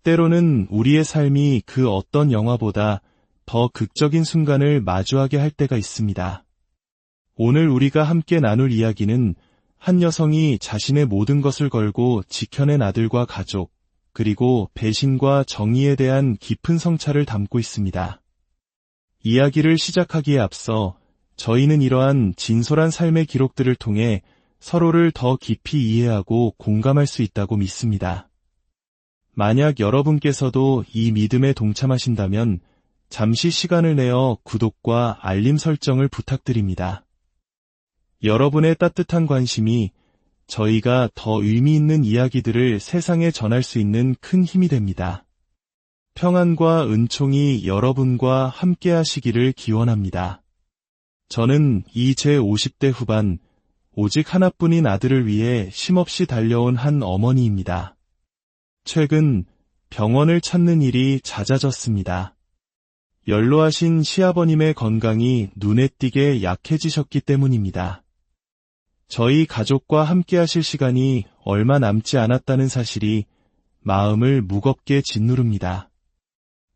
때로는 우리의 삶이 그 어떤 영화보다 더 극적인 순간을 마주하게 할 때가 있습니다. 오늘 우리가 함께 나눌 이야기는 한 여성이 자신의 모든 것을 걸고 지켜낸 아들과 가족, 그리고 배신과 정의에 대한 깊은 성찰을 담고 있습니다. 이야기를 시작하기에 앞서 저희는 이러한 진솔한 삶의 기록들을 통해 서로를 더 깊이 이해하고 공감할 수 있다고 믿습니다. 만약 여러분께서도 이 믿음에 동참하신다면 잠시 시간을 내어 구독과 알림 설정을 부탁드립니다. 여러분의 따뜻한 관심이 저희가 더 의미 있는 이야기들을 세상에 전할 수 있는 큰 힘이 됩니다. 평안과 은총이 여러분과 함께 하시기를 기원합니다. 저는 이 제50대 후반, 오직 하나뿐인 아들을 위해 쉼없이 달려온 한 어머니입니다. 최근 병원을 찾는 일이 잦아졌습니다. 연로하신 시아버님의 건강이 눈에 띄게 약해지셨기 때문입니다. 저희 가족과 함께 하실 시간이 얼마 남지 않았다는 사실이 마음을 무겁게 짓누릅니다.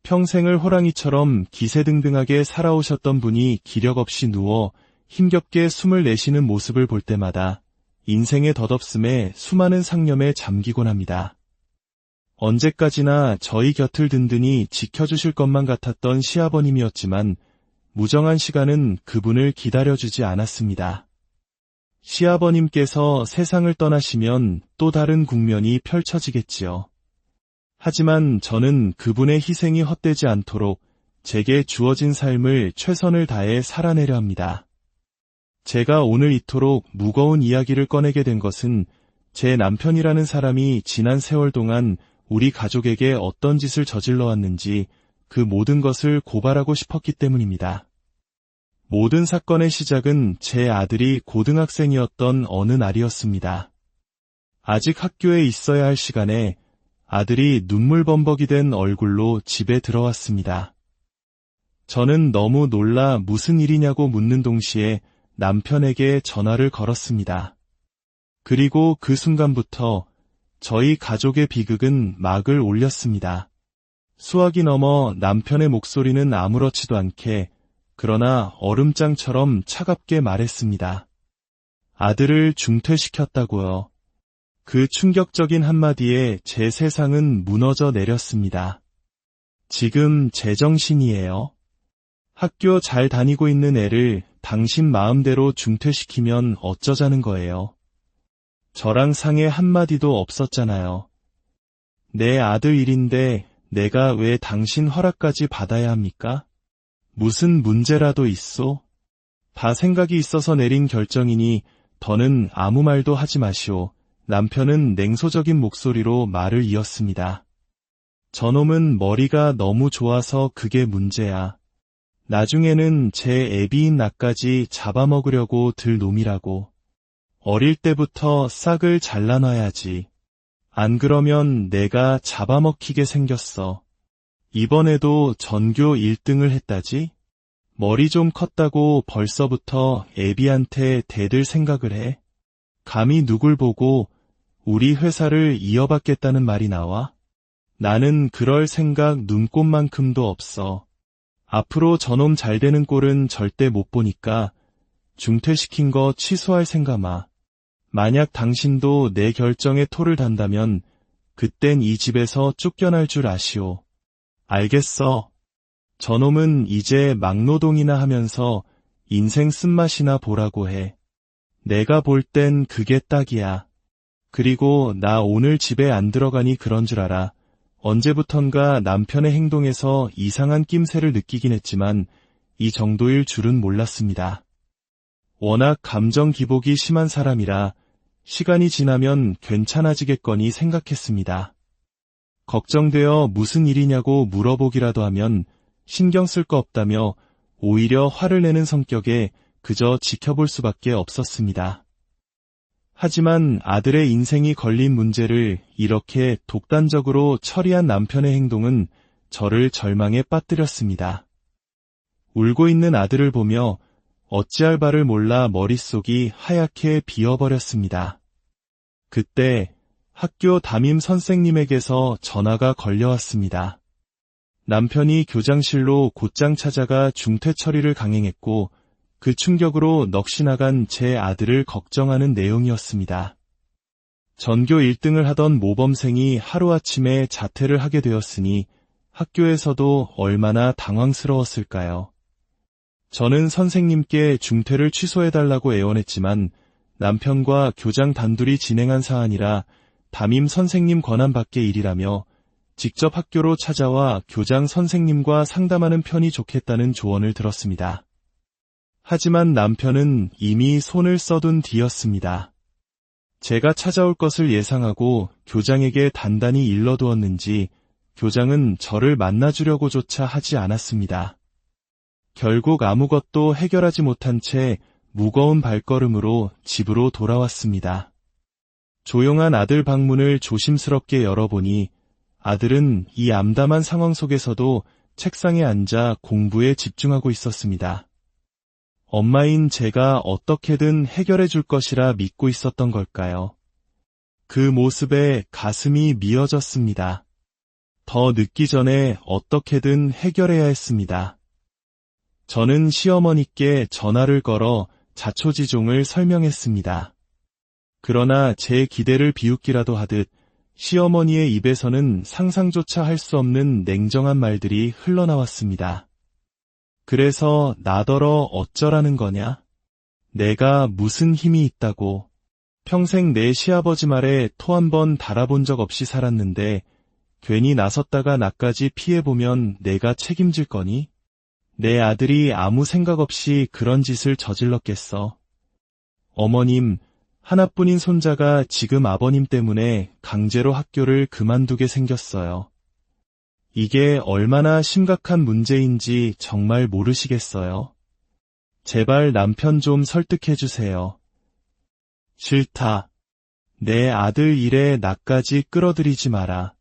평생을 호랑이처럼 기세등등하게 살아오셨던 분이 기력 없이 누워 힘겹게 숨을 내쉬는 모습을 볼 때마다 인생의 덧없음에 수많은 상념에 잠기곤 합니다. 언제까지나 저희 곁을 든든히 지켜주실 것만 같았던 시아버님이었지만 무정한 시간은 그분을 기다려주지 않았습니다. 시아버님께서 세상을 떠나시면 또 다른 국면이 펼쳐지겠지요. 하지만 저는 그분의 희생이 헛되지 않도록 제게 주어진 삶을 최선을 다해 살아내려 합니다. 제가 오늘 이토록 무거운 이야기를 꺼내게 된 것은 제 남편이라는 사람이 지난 세월 동안 우리 가족에게 어떤 짓을 저질러 왔는지 그 모든 것을 고발하고 싶었기 때문입니다. 모든 사건의 시작은 제 아들이 고등학생이었던 어느 날이었습니다. 아직 학교에 있어야 할 시간에 아들이 눈물범벅이 된 얼굴로 집에 들어왔습니다. 저는 너무 놀라 무슨 일이냐고 묻는 동시에 남편에게 전화를 걸었습니다. 그리고 그 순간부터 저희 가족의 비극은 막을 올렸습니다. 수화기 넘어 남편의 목소리는 아무렇지도 않게 그러나 얼음장처럼 차갑게 말했습니다. 아들을 중퇴시켰다고요. 그 충격적인 한마디에 제 세상은 무너져 내렸습니다. 지금 제정신이에요. 학교 잘 다니고 있는 애를 당신 마음대로 중퇴시키면 어쩌자는 거예요. 저랑 상의 한마디도 없었잖아요. 내 아들 일인데 내가 왜 당신 허락까지 받아야 합니까? 무슨 문제라도 있소? 다 생각이 있어서 내린 결정이니 더는 아무 말도 하지 마시오. 남편은 냉소적인 목소리로 말을 이었습니다. 저놈은 머리가 너무 좋아서 그게 문제야. 나중에는 제 애비인 나까지 잡아먹으려고 들 놈이라고. 어릴 때부터 싹을 잘라놔야지. 안 그러면 내가 잡아먹히게 생겼어. 이번에도 전교 1등을 했다지? 머리 좀 컸다고 벌써부터 애비한테 대들 생각을 해? 감히 누굴 보고 우리 회사를 이어받겠다는 말이 나와? 나는 그럴 생각 눈꼽만큼도 없어. 앞으로 저놈 잘 되는 꼴은 절대 못 보니까 중퇴시킨 거 취소할 생각 마. 만약 당신도 내 결정에 토를 단다면 그땐 이 집에서 쫓겨날 줄 아시오. 알겠어. 저놈은 이제 막노동이나 하면서 인생 쓴맛이나 보라고 해. 내가 볼 땐 그게 딱이야. 그리고 나 오늘 집에 안 들어가니 그런 줄 알아. 언제부턴가 남편의 행동에서 이상한 낌새를 느끼긴 했지만 이 정도일 줄은 몰랐습니다. 워낙 감정 기복이 심한 사람이라 시간이 지나면 괜찮아지겠거니 생각했습니다. 걱정되어 무슨 일이냐고 물어보기라도 하면 신경 쓸 거 없다며 오히려 화를 내는 성격에 그저 지켜볼 수밖에 없었습니다. 하지만 아들의 인생이 걸린 문제를 이렇게 독단적으로 처리한 남편의 행동은 저를 절망에 빠뜨렸습니다. 울고 있는 아들을 보며 어찌할 바를 몰라 머릿속이 하얗게 비어버렸습니다. 그때 학교 담임 선생님에게서 전화가 걸려왔습니다. 남편이 교장실로 곧장 찾아가 중퇴 처리를 강행했고 그 충격으로 넋이 나간 제 아들을 걱정하는 내용이었습니다. 전교 1등을 하던 모범생이 하루아침에 자퇴를 하게 되었으니 학교에서도 얼마나 당황스러웠을까요? 저는 선생님께 중퇴를 취소해달라고 애원했지만 남편과 교장 단둘이 진행한 사안이라 담임 선생님 권한 밖의 일이라며 직접 학교로 찾아와 교장 선생님과 상담하는 편이 좋겠다는 조언을 들었습니다. 하지만 남편은 이미 손을 써둔 뒤였습니다. 제가 찾아올 것을 예상하고 교장에게 단단히 일러두었는지 교장은 저를 만나주려고조차 하지 않았습니다. 결국 아무것도 해결하지 못한 채 무거운 발걸음으로 집으로 돌아왔습니다. 조용한 아들 방문을 조심스럽게 열어보니 아들은 이 암담한 상황 속에서도 책상에 앉아 공부에 집중하고 있었습니다. 엄마인 제가 어떻게든 해결해 줄 것이라 믿고 있었던 걸까요? 그 모습에 가슴이 미어졌습니다. 더 늦기 전에 어떻게든 해결해야 했습니다. 저는 시어머니께 전화를 걸어 자초지종을 설명했습니다. 그러나 제 기대를 비웃기라도 하듯 시어머니의 입에서는 상상조차 할 수 없는 냉정한 말들이 흘러나왔습니다. 그래서 나더러 어쩌라는 거냐? 내가 무슨 힘이 있다고. 평생 내 시아버지 말에 토 한 번 달아본 적 없이 살았는데 괜히 나섰다가 나까지 피해보면 내가 책임질 거니? 내 아들이 아무 생각 없이 그런 짓을 저질렀겠어. 어머님, 하나뿐인 손자가 지금 아버님 때문에 강제로 학교를 그만두게 생겼어요. 이게 얼마나 심각한 문제인지 정말 모르시겠어요? 제발 남편 좀 설득해주세요. 싫다. 내 아들 일에 나까지 끌어들이지 마라.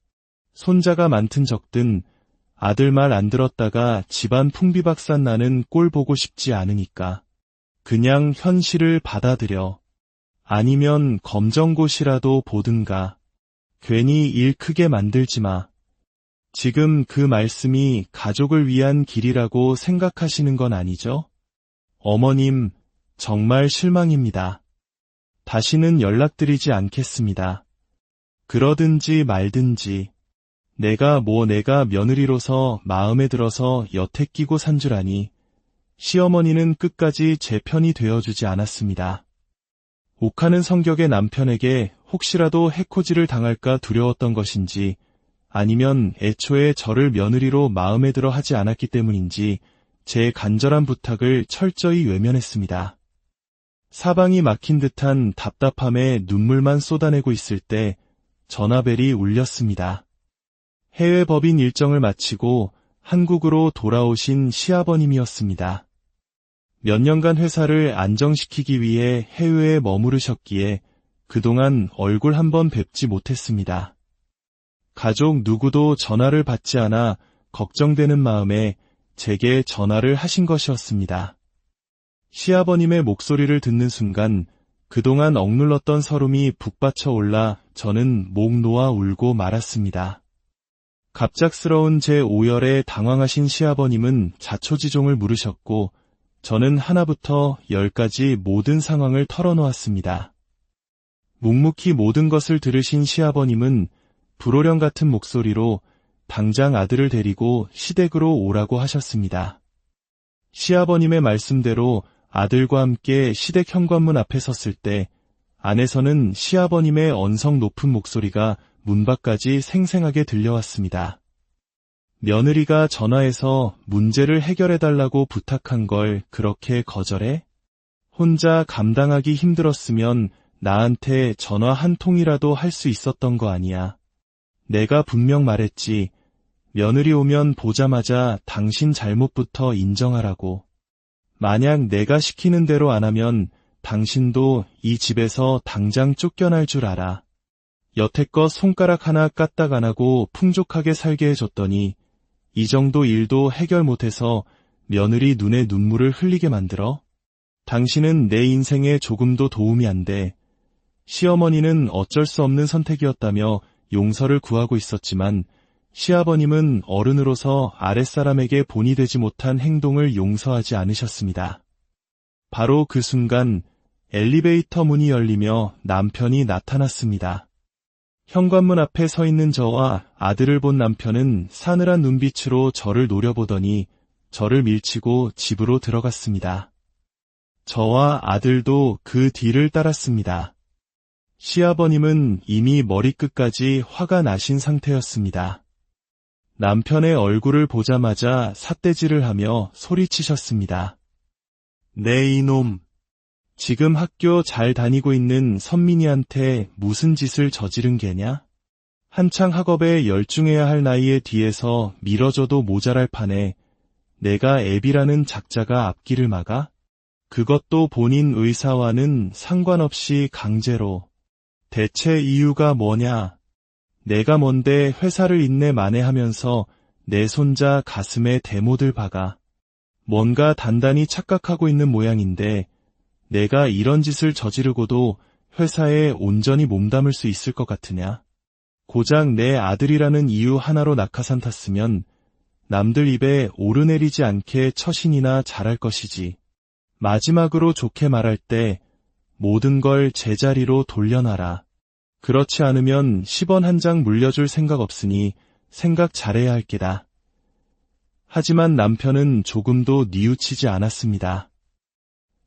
손자가 많든 적든 아들 말 안 들었다가 집안 풍비박산 나는 꼴 보고 싶지 않으니까. 그냥 현실을 받아들여. 아니면 검정고시라도 보든가. 괜히 일 크게 만들지 마. 지금 그 말씀이 가족을 위한 길이라고 생각하시는 건 아니죠? 어머님, 정말 실망입니다. 다시는 연락드리지 않겠습니다. 그러든지 말든지. 내가 며느리로서 마음에 들어서 여태 끼고 산 줄 아니. 시어머니는 끝까지 제 편이 되어주지 않았습니다. 욱하는 성격의 남편에게 혹시라도 해코지를 당할까 두려웠던 것인지 아니면 애초에 저를 며느리로 마음에 들어 하지 않았기 때문인지 제 간절한 부탁을 철저히 외면했습니다. 사방이 막힌 듯한 답답함에 눈물만 쏟아내고 있을 때 전화벨이 울렸습니다. 해외 법인 일정을 마치고 한국으로 돌아오신 시아버님이었습니다. 몇 년간 회사를 안정시키기 위해 해외에 머무르셨기에 그동안 얼굴 한번 뵙지 못했습니다. 가족 누구도 전화를 받지 않아 걱정되는 마음에 제게 전화를 하신 것이었습니다. 시아버님의 목소리를 듣는 순간 그동안 억눌렀던 서름이 북받쳐 올라 저는 목 놓아 울고 말았습니다. 갑작스러운 제 오열에 당황하신 시아버님은 자초지종을 물으셨고 저는 하나부터 10까지 모든 상황을 털어놓았습니다. 묵묵히 모든 것을 들으신 시아버님은 불호령 같은 목소리로 당장 아들을 데리고 시댁으로 오라고 하셨습니다. 시아버님의 말씀대로 아들과 함께 시댁 현관문 앞에 섰을 때 안에서는 시아버님의 언성 높은 목소리가 문 밖까지 생생하게 들려왔습니다. 며느리가 전화해서 문제를 해결해달라고 부탁한 걸 그렇게 거절해? 혼자 감당하기 힘들었으면 나한테 전화 한 통이라도 할 수 있었던 거 아니야. 내가 분명 말했지. 며느리 오면 보자마자 당신 잘못부터 인정하라고. 만약 내가 시키는 대로 안 하면 당신도 이 집에서 당장 쫓겨날 줄 알아. 여태껏 손가락 하나 까딱 안 하고 풍족하게 살게 해줬더니 이 정도 일도 해결 못해서 며느리 눈에 눈물을 흘리게 만들어? 당신은 내 인생에 조금도 도움이 안 돼. 시어머니는 어쩔 수 없는 선택이었다며 용서를 구하고 있었지만 시아버님은 어른으로서 아랫사람에게 본이 되지 못한 행동을 용서하지 않으셨습니다. 바로 그 순간 엘리베이터 문이 열리며 남편이 나타났습니다. 현관문 앞에 서 있는 저와 아들을 본 남편은 싸늘한 눈빛으로 저를 노려보더니 저를 밀치고 집으로 들어갔습니다. 저와 아들도 그 뒤를 따랐습니다. 시아버님은 이미 머리끝까지 화가 나신 상태였습니다. 남편의 얼굴을 보자마자 삿대질을 하며 소리치셨습니다. 네 이놈, 지금 학교 잘 다니고 있는 선민이한테 무슨 짓을 저지른 게냐? 한창 학업에 열중해야 할 나이에 뒤에서 밀어줘도 모자랄 판에 내가 애비라는 작자가 앞길을 막아? 그것도 본인 의사와는 상관없이 강제로. 대체 이유가 뭐냐? 내가 뭔데 회사를 인내 만회하면서 내 손자 가슴에 대못을 박아. 뭔가 단단히 착각하고 있는 모양인데 내가 이런 짓을 저지르고도 회사에 온전히 몸담을 수 있을 것 같으냐? 고작 내 아들이라는 이유 하나로 낙하산 탔으면 남들 입에 오르내리지 않게 처신이나 잘할 것이지. 마지막으로 좋게 말할 때 모든 걸 제자리로 돌려놔라. 그렇지 않으면 10원 한 장 물려줄 생각 없으니 생각 잘해야 할 게다. 하지만 남편은 조금도 뉘우치지 않았습니다.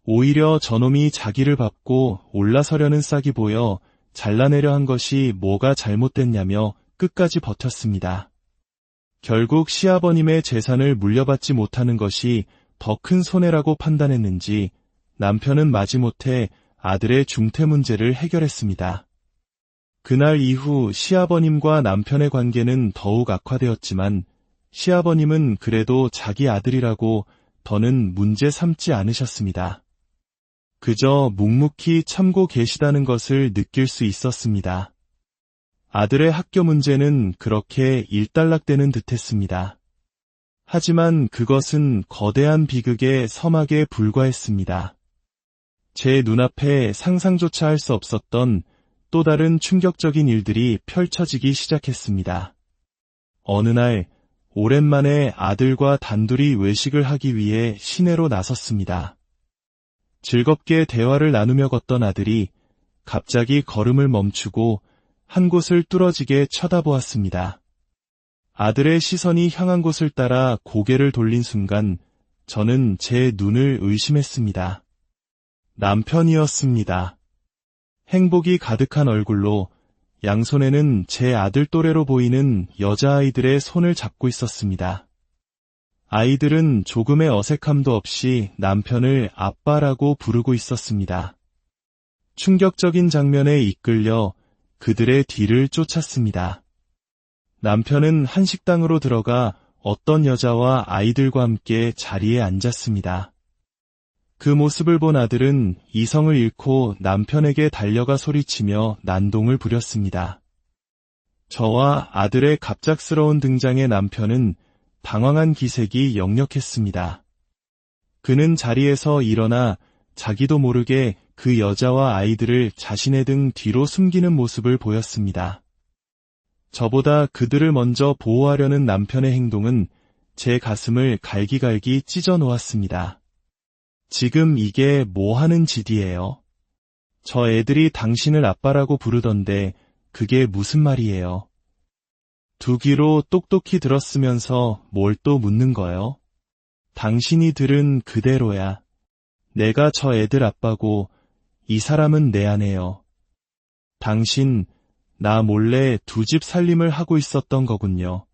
오히려 저놈이 자기를 밟고 올라서려는 싹이 보여 잘라내려 한 것이 뭐가 잘못됐냐며 끝까지 버텼습니다. 결국 시아버님의 재산을 물려받지 못하는 것이 더 큰 손해라고 판단했는지 남편은 마지못해 아들의 중퇴 문제를 해결했습니다. 그날 이후 시아버님과 남편의 관계는 더욱 악화되었지만 시아버님은 그래도 자기 아들이라고 더는 문제 삼지 않으셨습니다. 그저 묵묵히 참고 계시다는 것을 느낄 수 있었습니다. 아들의 학교 문제는 그렇게 일단락되는 듯했습니다. 하지만 그것은 거대한 비극의 서막에 불과했습니다. 제 눈앞에 상상조차 할 수 없었던 또 다른 충격적인 일들이 펼쳐지기 시작했습니다. 어느 날 오랜만에 아들과 단둘이 외식을 하기 위해 시내로 나섰습니다. 즐겁게 대화를 나누며 걷던 아들이 갑자기 걸음을 멈추고 한 곳을 뚫어지게 쳐다보았습니다. 아들의 시선이 향한 곳을 따라 고개를 돌린 순간 저는 제 눈을 의심했습니다. 남편이었습니다. 행복이 가득한 얼굴로 양손에는 제 아들 또래로 보이는 여자아이들의 손을 잡고 있었습니다. 아이들은 조금의 어색함도 없이 남편을 아빠라고 부르고 있었습니다. 충격적인 장면에 이끌려 그들의 뒤를 쫓았습니다. 남편은 한식당으로 들어가 어떤 여자와 아이들과 함께 자리에 앉았습니다. 그 모습을 본 아들은 이성을 잃고 남편에게 달려가 소리치며 난동을 부렸습니다. 저와 아들의 갑작스러운 등장에 남편은 당황한 기색이 역력했습니다. 그는 자리에서 일어나 자기도 모르게 그 여자와 아이들을 자신의 등 뒤로 숨기는 모습을 보였습니다. 저보다 그들을 먼저 보호하려는 남편의 행동은 제 가슴을 갈기갈기 찢어 놓았습니다. 지금 이게 뭐 하는 짓이에요? 저 애들이 당신을 아빠라고 부르던데 그게 무슨 말이에요? 두 귀로 똑똑히 들었으면서 뭘 또 묻는 거요? 당신이 들은 그대로야. 내가 저 애들 아빠고 이 사람은 내 아내요. 당신 나 몰래 두 집 살림을 하고 있었던 거군요.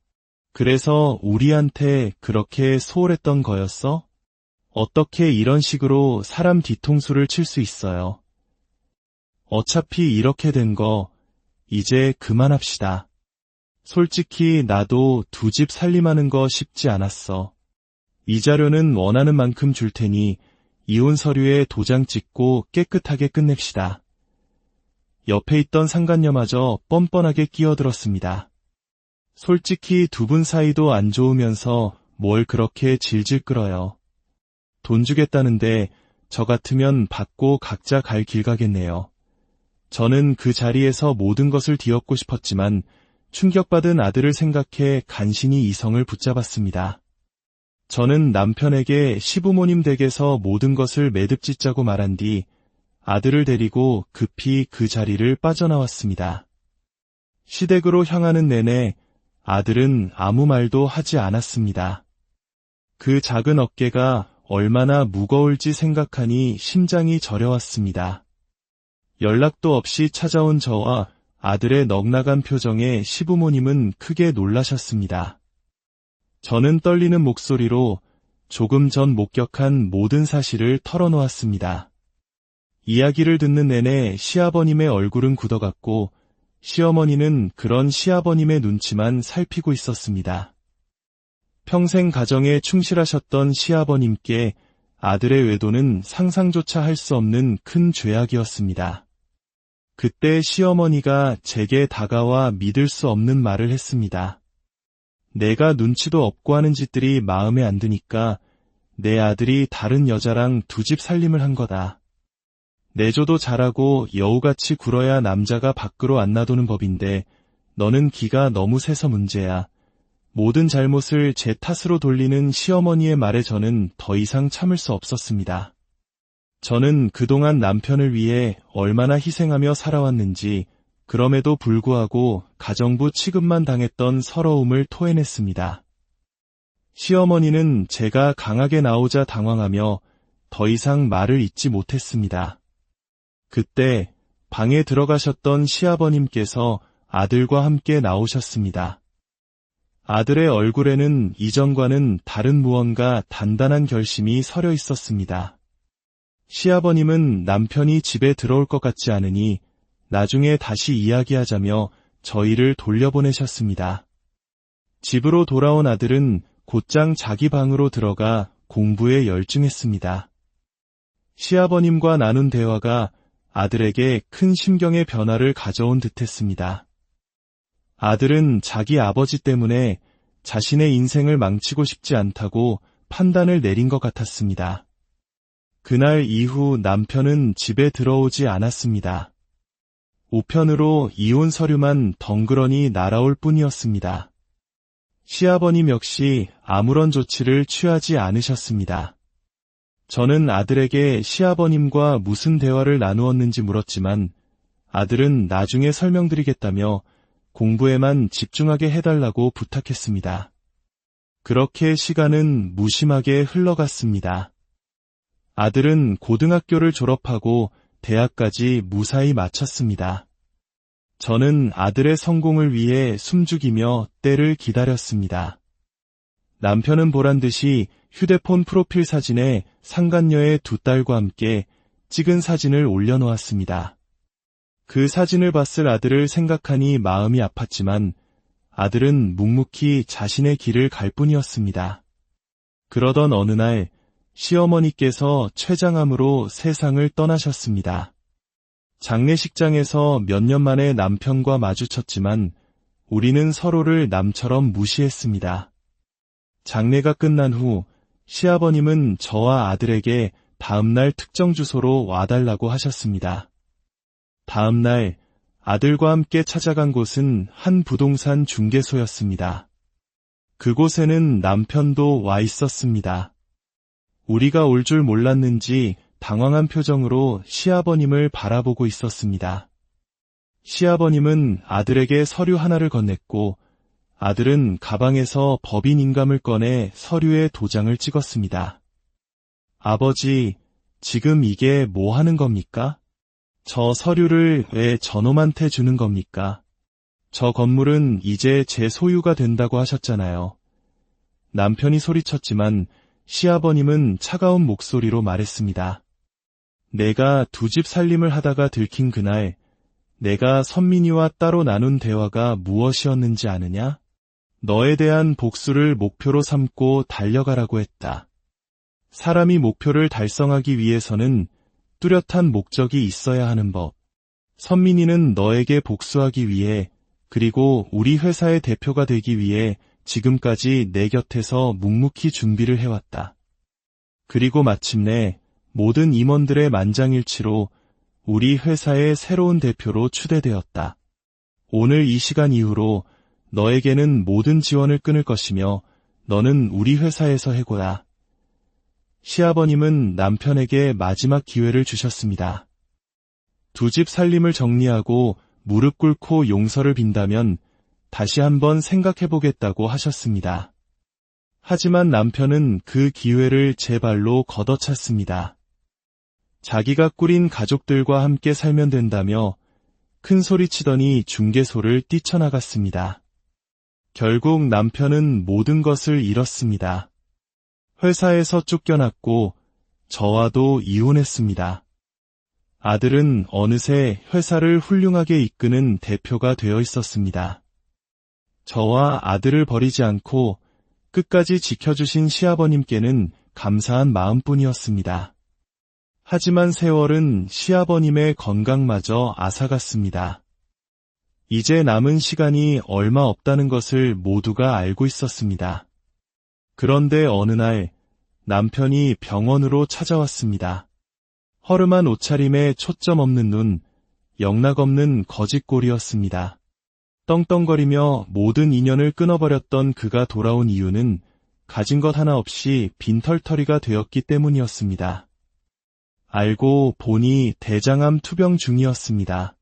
그래서 우리한테 그렇게 소홀했던 거였어? 어떻게 이런 식으로 사람 뒤통수를 칠 수 있어요? 어차피 이렇게 된 거 이제 그만합시다. 솔직히 나도 두 집 살림하는 거 쉽지 않았어. 이자료는 원하는 만큼 줄 테니 이혼 서류에 도장 찍고 깨끗하게 끝냅시다. 옆에 있던 상간녀마저 뻔뻔하게 끼어들었습니다. 솔직히 두 분 사이도 안 좋으면서 뭘 그렇게 질질 끌어요. 돈 주겠다는데 저 같으면 받고 각자 갈 길 가겠네요. 저는 그 자리에서 모든 것을 뒤엎고 싶었지만 충격받은 아들을 생각해 간신히 이성을 붙잡았습니다. 저는 남편에게 시부모님 댁에서 모든 것을 매듭짓자고 말한 뒤 아들을 데리고 급히 그 자리를 빠져나왔습니다. 시댁으로 향하는 내내 아들은 아무 말도 하지 않았습니다. 그 작은 어깨가 얼마나 무거울지 생각하니 심장이 저려왔습니다. 연락도 없이 찾아온 저와 아들의 넋나간 표정에 시부모님은 크게 놀라셨습니다. 저는 떨리는 목소리로 조금 전 목격한 모든 사실을 털어놓았습니다. 이야기를 듣는 내내 시아버님의 얼굴은 굳어갔고 시어머니는 그런 시아버님의 눈치만 살피고 있었습니다. 평생 가정에 충실하셨던 시아버님께 아들의 외도는 상상조차 할 수 없는 큰 죄악이었습니다. 그때 시어머니가 제게 다가와 믿을 수 없는 말을 했습니다. 내가 눈치도 없고 하는 짓들이 마음에 안 드니까 내 아들이 다른 여자랑 두 집 살림을 한 거다. 내조도 잘하고 여우같이 굴어야 남자가 밖으로 안 나도는 법인데 너는 기가 너무 세서 문제야. 모든 잘못을 제 탓으로 돌리는 시어머니의 말에 저는 더 이상 참을 수 없었습니다. 저는 그동안 남편을 위해 얼마나 희생하며 살아왔는지 그럼에도 불구하고 가정부 취급만 당했던 서러움을 토해냈습니다. 시어머니는 제가 강하게 나오자 당황하며 더 이상 말을 잇지 못했습니다. 그때 방에 들어가셨던 시아버님께서 아들과 함께 나오셨습니다. 아들의 얼굴에는 이전과는 다른 무언가 단단한 결심이 서려 있었습니다. 시아버님은 남편이 집에 들어올 것 같지 않으니 나중에 다시 이야기하자며 저희를 돌려보내셨습니다. 집으로 돌아온 아들은 곧장 자기 방으로 들어가 공부에 열중했습니다. 시아버님과 나눈 대화가 아들에게 큰 심경의 변화를 가져온 듯했습니다. 아들은 자기 아버지 때문에 자신의 인생을 망치고 싶지 않다고 판단을 내린 것 같았습니다. 그날 이후 남편은 집에 들어오지 않았습니다. 우편으로 이혼 서류만 덩그러니 날아올 뿐이었습니다. 시아버님 역시 아무런 조치를 취하지 않으셨습니다. 저는 아들에게 시아버님과 무슨 대화를 나누었는지 물었지만 아들은 나중에 설명드리겠다며 공부에만 집중하게 해달라고 부탁했습니다. 그렇게 시간은 무심하게 흘러갔습니다. 아들은 고등학교를 졸업하고 대학까지 무사히 마쳤습니다. 저는 아들의 성공을 위해 숨죽이며 때를 기다렸습니다. 남편은 보란듯이 휴대폰 프로필 사진에 상간녀의 두 딸과 함께 찍은 사진을 올려놓았습니다. 그 사진을 봤을 아들을 생각하니 마음이 아팠지만 아들은 묵묵히 자신의 길을 갈 뿐이었습니다. 그러던 어느 날 시어머니께서 췌장암으로 세상을 떠나셨습니다. 장례식장에서 몇 년 만에 남편과 마주쳤지만 우리는 서로를 남처럼 무시했습니다. 장례가 끝난 후 시아버님은 저와 아들에게 다음날 특정 주소로 와달라고 하셨습니다. 다음날 아들과 함께 찾아간 곳은 한 부동산 중개소였습니다. 그곳에는 남편도 와 있었습니다. 우리가 올 줄 몰랐는지 당황한 표정으로 시아버님을 바라보고 있었습니다. 시아버님은 아들에게 서류 하나를 건넸고 아들은 가방에서 법인 인감을 꺼내 서류에 도장을 찍었습니다. 아버지, 지금 이게 뭐 하는 겁니까? 저 서류를 왜 저놈한테 주는 겁니까? 저 건물은 이제 제 소유가 된다고 하셨잖아요. 남편이 소리쳤지만 시아버님은 차가운 목소리로 말했습니다. 내가 두 집 살림을 하다가 들킨 그날 내가 선민이와 따로 나눈 대화가 무엇이었는지 아느냐? 너에 대한 복수를 목표로 삼고 달려가라고 했다. 사람이 목표를 달성하기 위해서는 뚜렷한 목적이 있어야 하는 법. 선민이는 너에게 복수하기 위해 그리고 우리 회사의 대표가 되기 위해 지금까지 내 곁에서 묵묵히 준비를 해왔다. 그리고 마침내 모든 임원들의 만장일치로 우리 회사의 새로운 대표로 추대되었다. 오늘 이 시간 이후로 너에게는 모든 지원을 끊을 것이며 너는 우리 회사에서 해고야. 시아버님은 남편에게 마지막 기회를 주셨습니다. 두 집 살림을 정리하고 무릎 꿇고 용서를 빈다면 다시 한번 생각해보겠다고 하셨습니다. 하지만 남편은 그 기회를 제 발로 걷어찼습니다. 자기가 꾸린 가족들과 함께 살면 된다며 큰 소리치더니 중개소를 뛰쳐나갔습니다. 결국 남편은 모든 것을 잃었습니다. 회사에서 쫓겨났고 저와도 이혼했습니다. 아들은 어느새 회사를 훌륭하게 이끄는 대표가 되어 있었습니다. 저와 아들을 버리지 않고 끝까지 지켜주신 시아버님께는 감사한 마음뿐이었습니다. 하지만 세월은 시아버님의 건강마저 앗아갔습니다. 이제 남은 시간이 얼마 없다는 것을 모두가 알고 있었습니다. 그런데 어느 날 남편이 병원으로 찾아왔습니다. 허름한 옷차림에 초점 없는 눈, 영락 없는 거짓골이었습니다. 떵떵거리며 모든 인연을 끊어버렸던 그가 돌아온 이유는 가진 것 하나 없이 빈털터리가 되었기 때문이었습니다. 알고 보니 대장암 투병 중이었습니다.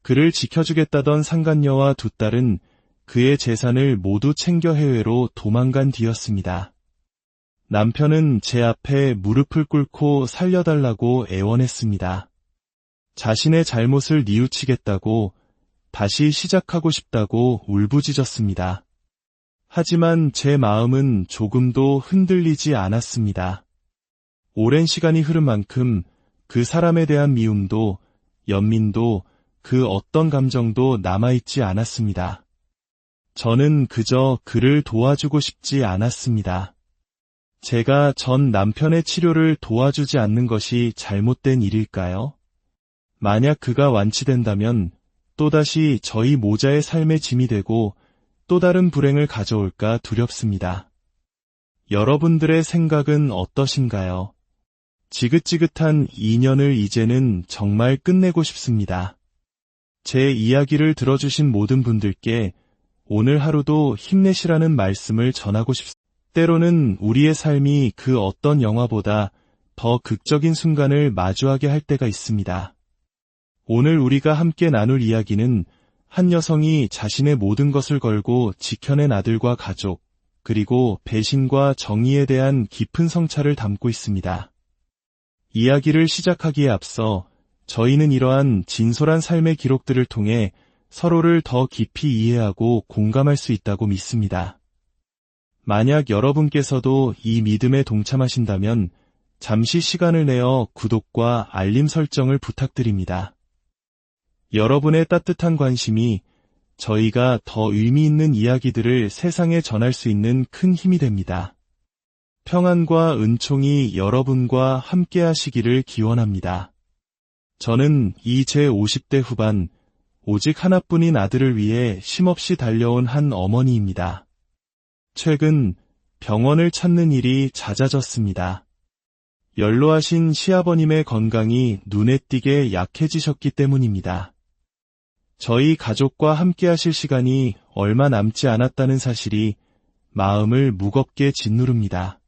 그를 지켜주겠다던 상간녀와 두 딸은 그의 재산을 모두 챙겨 해외로 도망간 뒤였습니다. 남편은 제 앞에 무릎을 꿇고 살려달라고 애원했습니다. 자신의 잘못을 뉘우치겠다고 다시 시작하고 싶다고 울부짖었습니다. 하지만 제 마음은 조금도 흔들리지 않았습니다. 오랜 시간이 흐른 만큼 그 사람에 대한 미움도 연민도 그 어떤 감정도 남아있지 않았습니다. 저는 그저 그를 도와주고 싶지 않았습니다. 제가 전 남편의 치료를 도와주지 않는 것이 잘못된 일일까요? 만약 그가 완치된다면 또다시 저희 모자의 삶의 짐이 되고 또 다른 불행을 가져올까 두렵습니다. 여러분들의 생각은 어떠신가요? 지긋지긋한 2년을 이제는 정말 끝내고 싶습니다. 제 이야기를 들어주신 모든 분들께 오늘 하루도 힘내시라는 말씀을 전하고 싶습니다. 때로는 우리의 삶이 그 어떤 영화보다 더 극적인 순간을 마주하게 할 때가 있습니다. 오늘 우리가 함께 나눌 이야기는 한 여성이 자신의 모든 것을 걸고 지켜낸 아들과 가족, 그리고 배신과 정의에 대한 깊은 성찰을 담고 있습니다. 이야기를 시작하기에 앞서 저희는 이러한 진솔한 삶의 기록들을 통해 서로를 더 깊이 이해하고 공감할 수 있다고 믿습니다. 만약 여러분께서도 이 믿음에 동참하신다면 잠시 시간을 내어 구독과 알림 설정을 부탁드립니다. 여러분의 따뜻한 관심이 저희가 더 의미 있는 이야기들을 세상에 전할 수 있는 큰 힘이 됩니다. 평안과 은총이 여러분과 함께 하시기를 기원합니다. 저는 이 제 50대 후반 오직 하나뿐인 아들을 위해 쉼없이 달려온 한 어머니입니다. 최근 병원을 찾는 일이 잦아졌습니다. 연로하신 시아버님의 건강이 눈에 띄게 약해지셨기 때문입니다. 저희 가족과 함께 하실 시간이 얼마 남지 않았다는 사실이 마음을 무겁게 짓누릅니다.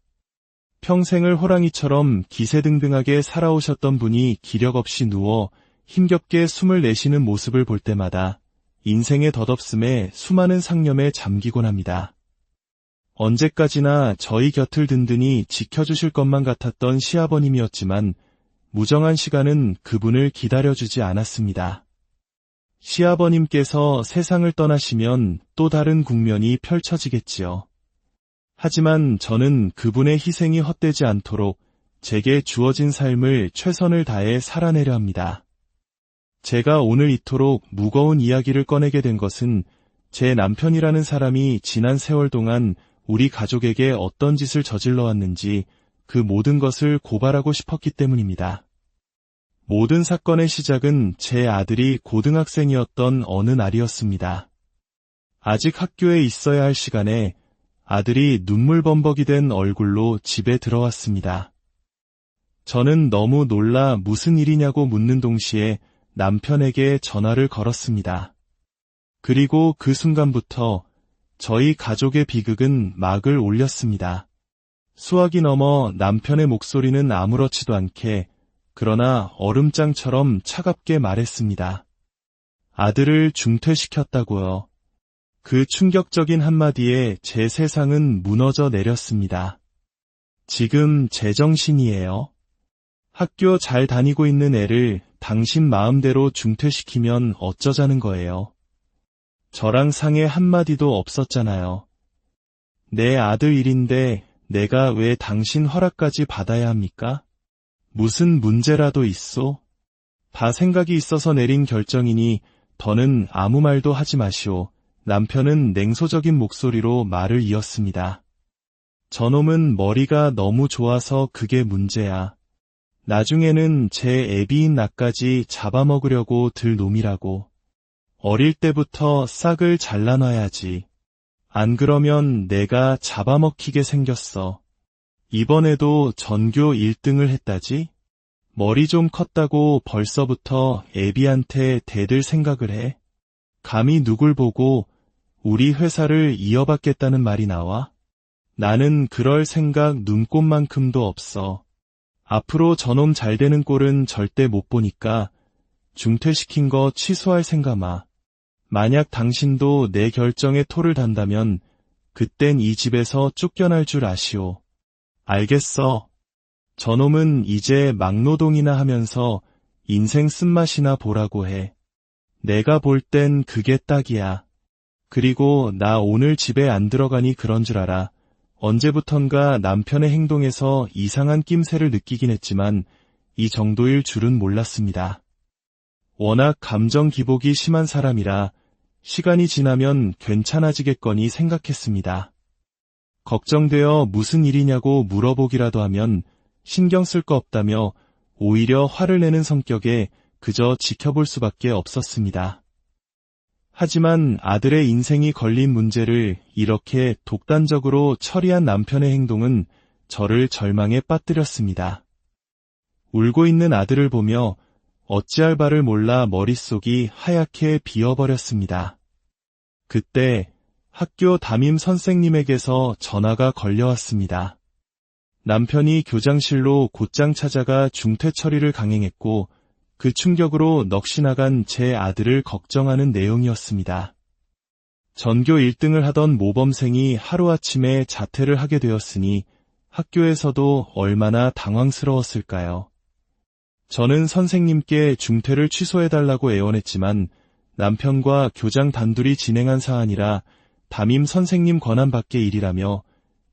평생을 호랑이처럼 기세등등하게 살아오셨던 분이 기력 없이 누워 힘겹게 숨을 내쉬는 모습을 볼 때마다 인생의 덧없음에 수많은 상념에 잠기곤 합니다. 언제까지나 저희 곁을 든든히 지켜주실 것만 같았던 시아버님이었지만 무정한 시간은 그분을 기다려주지 않았습니다. 시아버님께서 세상을 떠나시면 또 다른 국면이 펼쳐지겠지요. 하지만 저는 그분의 희생이 헛되지 않도록 제게 주어진 삶을 최선을 다해 살아내려 합니다. 제가 오늘 이토록 무거운 이야기를 꺼내게 된 것은 제 남편이라는 사람이 지난 세월 동안 우리 가족에게 어떤 짓을 저질러 왔는지 그 모든 것을 고발하고 싶었기 때문입니다. 모든 사건의 시작은 제 아들이 고등학생이었던 어느 날이었습니다. 아직 학교에 있어야 할 시간에 아들이 눈물범벅이 된 얼굴로 집에 들어왔습니다. 저는 너무 놀라 무슨 일이냐고 묻는 동시에 남편에게 전화를 걸었습니다. 그리고 그 순간부터 저희 가족의 비극은 막을 올렸습니다. 수화기 넘어 남편의 목소리는 아무렇지도 않게 그러나 얼음장처럼 차갑게 말했습니다. 아들을 중퇴시켰다고요. 그 충격적인 한마디에 제 세상은 무너져 내렸습니다. 지금 제정신이에요. 학교 잘 다니고 있는 애를 당신 마음대로 중퇴시키면 어쩌자는 거예요. 저랑 상의 한마디도 없었잖아요. 내 아들 일인데 내가 왜 당신 허락까지 받아야 합니까? 무슨 문제라도 있소? 다 생각이 있어서 내린 결정이니 더는 아무 말도 하지 마시오. 남편은 냉소적인 목소리로 말을 이었습니다. 저놈은 머리가 너무 좋아서 그게 문제야. 나중에는 제 애비인 나까지 잡아먹으려고 들 놈이라고. 어릴 때부터 싹을 잘라놔야지. 안 그러면 내가 잡아먹히게 생겼어. 이번에도 전교 1등을 했다지? 머리 좀 컸다고 벌써부터 애비한테 대들 생각을 해? 감히 누굴 보고 우리 회사를 이어받겠다는 말이 나와? 나는 그럴 생각 눈꼽만큼도 없어. 앞으로 저놈 잘 되는 꼴은 절대 못 보니까 중퇴시킨 거 취소할 생각 마. 만약 당신도 내 결정에 토를 단다면 그땐 이 집에서 쫓겨날 줄 아시오. 알겠어. 저놈은 이제 막노동이나 하면서 인생 쓴맛이나 보라고 해. 내가 볼 땐 그게 딱이야. 그리고 나 오늘 집에 안 들어가니 그런 줄 알아. 언제부턴가 남편의 행동에서 이상한 낌새를 느끼긴 했지만 이 정도일 줄은 몰랐습니다. 워낙 감정 기복이 심한 사람이라 시간이 지나면 괜찮아지겠거니 생각했습니다. 걱정되어 무슨 일이냐고 물어보기라도 하면 신경 쓸 거 없다며 오히려 화를 내는 성격에 그저 지켜볼 수밖에 없었습니다. 하지만 아들의 인생이 걸린 문제를 이렇게 독단적으로 처리한 남편의 행동은 저를 절망에 빠뜨렸습니다. 울고 있는 아들을 보며 어찌할 바를 몰라 머릿속이 하얗게 비어버렸습니다. 그때 학교 담임 선생님에게서 전화가 걸려왔습니다. 남편이 교장실로 곧장 찾아가 중퇴 처리를 강행했고 그 충격으로 넋이 나간 제 아들을 걱정하는 내용이었습니다. 전교 1등을 하던 모범생이 하루아침에 자퇴를 하게 되었으니 학교에서도 얼마나 당황스러웠을까요? 저는 선생님께 중퇴를 취소해달라고 애원했지만 남편과 교장 단둘이 진행한 사안이라 담임 선생님 권한 밖의 일이라며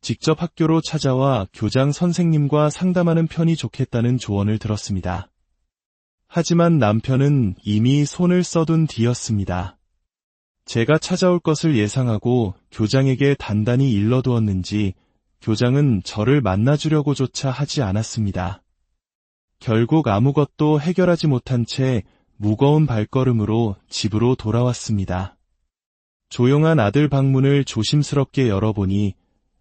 직접 학교로 찾아와 교장 선생님과 상담하는 편이 좋겠다는 조언을 들었습니다. 하지만 남편은 이미 손을 써둔 뒤였습니다. 제가 찾아올 것을 예상하고 교장에게 단단히 일러두었는지 교장은 저를 만나주려고조차 하지 않았습니다. 결국 아무것도 해결하지 못한 채 무거운 발걸음으로 집으로 돌아왔습니다. 조용한 아들 방문을 조심스럽게 열어보니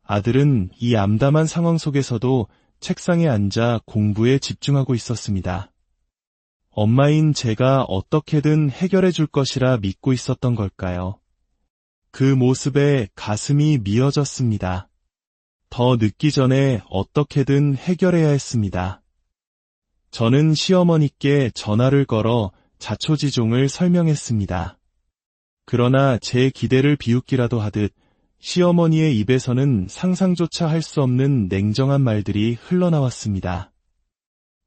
아들은 이 암담한 상황 속에서도 책상에 앉아 공부에 집중하고 있었습니다. 엄마인 제가 어떻게든 해결해 줄 것이라 믿고 있었던 걸까요? 그 모습에 가슴이 미어졌습니다. 더 늦기 전에 어떻게든 해결해야 했습니다. 저는 시어머니께 전화를 걸어 자초지종을 설명했습니다. 그러나 제 기대를 비웃기라도 하듯 시어머니의 입에서는 상상조차 할 수 없는 냉정한 말들이 흘러나왔습니다.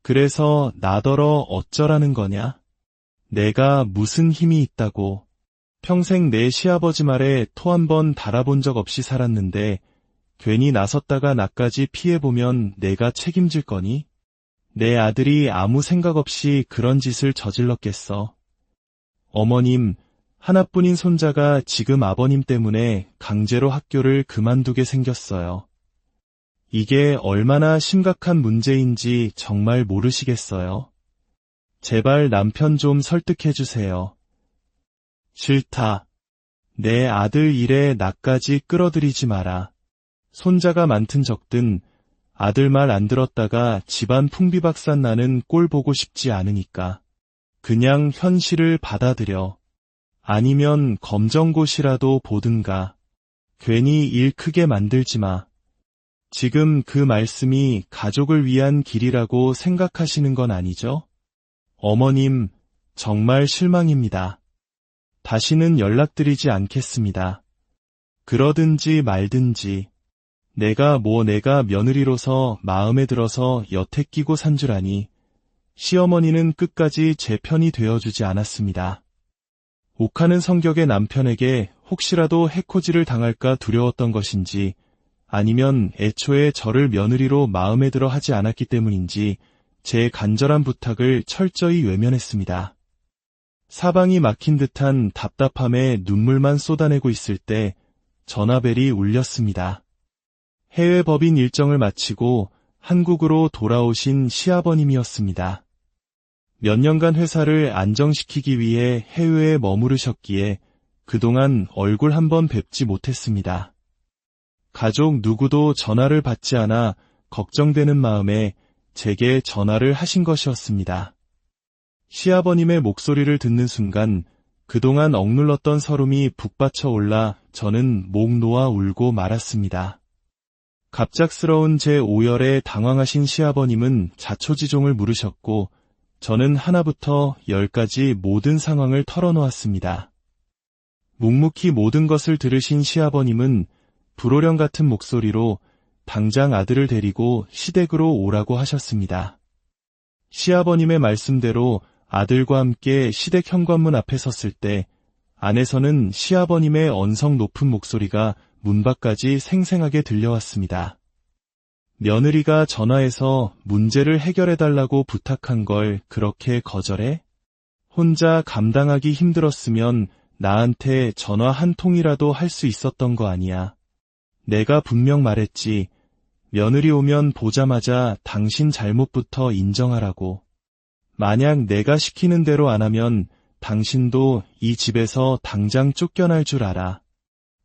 그래서 나더러 어쩌라는 거냐? 내가 무슨 힘이 있다고. 평생 내 시아버지 말에 토 한 번 달아본 적 없이 살았는데 괜히 나섰다가 나까지 피해보면 내가 책임질 거니? 내 아들이 아무 생각 없이 그런 짓을 저질렀겠어. 어머님, 하나뿐인 손자가 지금 아버님 때문에 강제로 학교를 그만두게 생겼어요. 이게 얼마나 심각한 문제인지 정말 모르시겠어요? 제발 남편 좀 설득해 주세요. 싫다. 내 아들 일에 나까지 끌어들이지 마라. 손자가 많든 적든 아들 말 안 들었다가 집안 풍비박산 나는 꼴 보고 싶지 않으니까. 그냥 현실을 받아들여. 아니면 검정고시라도 보든가. 괜히 일 크게 만들지 마. 지금 그 말씀이 가족을 위한 길이라고 생각하시는 건 아니죠? 어머님, 정말 실망입니다. 다시는 연락드리지 않겠습니다. 그러든지 말든지. 내가 며느리로서 마음에 들어서 여태 끼고 산 줄 아니. 시어머니는 끝까지 제 편이 되어주지 않았습니다. 욱하는 성격의 남편에게 혹시라도 해코지를 당할까 두려웠던 것인지 아니면 애초에 저를 며느리로 마음에 들어 하지 않았기 때문인지 제 간절한 부탁을 철저히 외면했습니다. 사방이 막힌 듯한 답답함에 눈물만 쏟아내고 있을 때 전화벨이 울렸습니다. 해외 법인 일정을 마치고 한국으로 돌아오신 시아버님이었습니다. 몇 년간 회사를 안정시키기 위해 해외에 머무르셨기에 그동안 얼굴 한번 뵙지 못했습니다. 가족 누구도 전화를 받지 않아 걱정되는 마음에 제게 전화를 하신 것이었습니다. 시아버님의 목소리를 듣는 순간 그동안 억눌렀던 서름이 북받쳐 올라 저는 목 놓아 울고 말았습니다. 갑작스러운 제 오열에 당황하신 시아버님은 자초지종을 물으셨고 저는 하나부터 10까지 모든 상황을 털어놓았습니다. 묵묵히 모든 것을 들으신 시아버님은 불호령 같은 목소리로 당장 아들을 데리고 시댁으로 오라고 하셨습니다. 시아버님의 말씀대로 아들과 함께 시댁 현관문 앞에 섰을 때 안에서는 시아버님의 언성 높은 목소리가 문 밖까지 생생하게 들려왔습니다. 며느리가 전화해서 문제를 해결해달라고 부탁한 걸 그렇게 거절해? 혼자 감당하기 힘들었으면 나한테 전화 한 통이라도 할 수 있었던 거 아니야. 내가 분명 말했지. 며느리 오면 보자마자 당신 잘못부터 인정하라고. 만약 내가 시키는 대로 안 하면 당신도 이 집에서 당장 쫓겨날 줄 알아.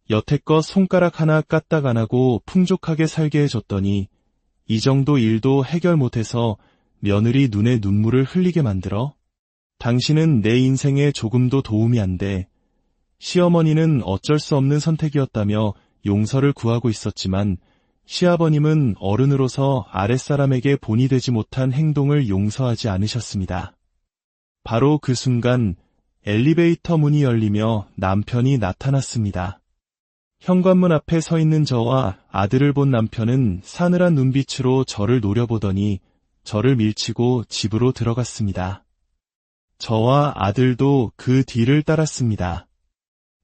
여태껏 손가락 하나 까딱 안 하고 풍족하게 살게 해줬더니 이 정도 일도 해결 못해서 며느리 눈에 눈물을 흘리게 만들어? 당신은 내 인생에 조금도 도움이 안 돼. 시어머니는 어쩔 수 없는 선택이었다며 용서를 구하고 있었지만 시아버님은 어른으로서 아랫사람에게 본이 되지 못한 행동을 용서하지 않으셨습니다. 바로 그 순간 엘리베이터 문이 열리며 남편이 나타났습니다. 현관문 앞에 서 있는 저와 아들을 본 남편은 싸늘한 눈빛으로 저를 노려보더니 저를 밀치고 집으로 들어갔습니다. 저와 아들도 그 뒤를 따랐습니다.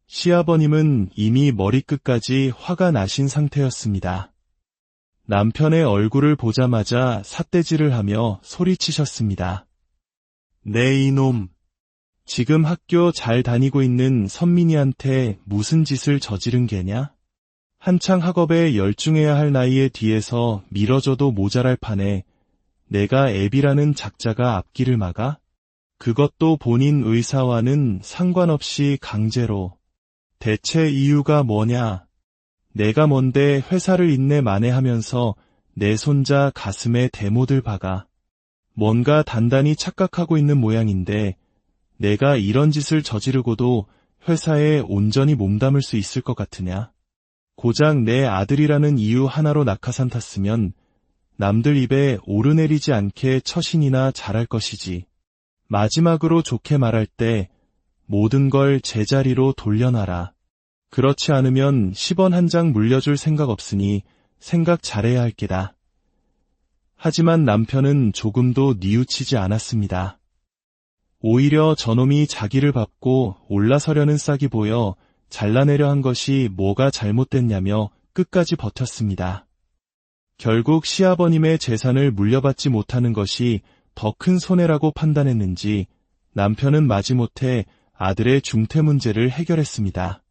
시아버님은 이미 머리끝까지 화가 나신 상태였습니다. 남편의 얼굴을 보자마자 삿대질을 하며 소리치셨습니다. 네 이놈, 지금 학교 잘 다니고 있는 선민이한테 무슨 짓을 저지른 게냐? 한창 학업에 열중해야 할 나이에 뒤에서 밀어줘도 모자랄 판에 내가 애비라는 작자가 앞길을 막아? 그것도 본인 의사와는 상관없이 강제로. 대체 이유가 뭐냐? 내가 뭔데 회사를 인내 만회하면서 내 손자 가슴에 대못을 박아. 뭔가 단단히 착각하고 있는 모양인데 내가 이런 짓을 저지르고도 회사에 온전히 몸담을 수 있을 것 같으냐? 고작 내 아들이라는 이유 하나로 낙하산 탔으면 남들 입에 오르내리지 않게 처신이나 잘할 것이지. 마지막으로 좋게 말할 때 모든 걸 제자리로 돌려놔라. 그렇지 않으면 10원 한 장 물려줄 생각 없으니 생각 잘해야 할 게다. 하지만 남편은 조금도 뉘우치지 않았습니다. 오히려 저놈이 자기를 밟고 올라서려는 싹이 보여 잘라내려 한 것이 뭐가 잘못됐냐며 끝까지 버텼습니다. 결국 시아버님의 재산을 물려받지 못하는 것이 더 큰 손해라고 판단했는지 남편은 마지못해 아들의 중퇴 문제를 해결했습니다.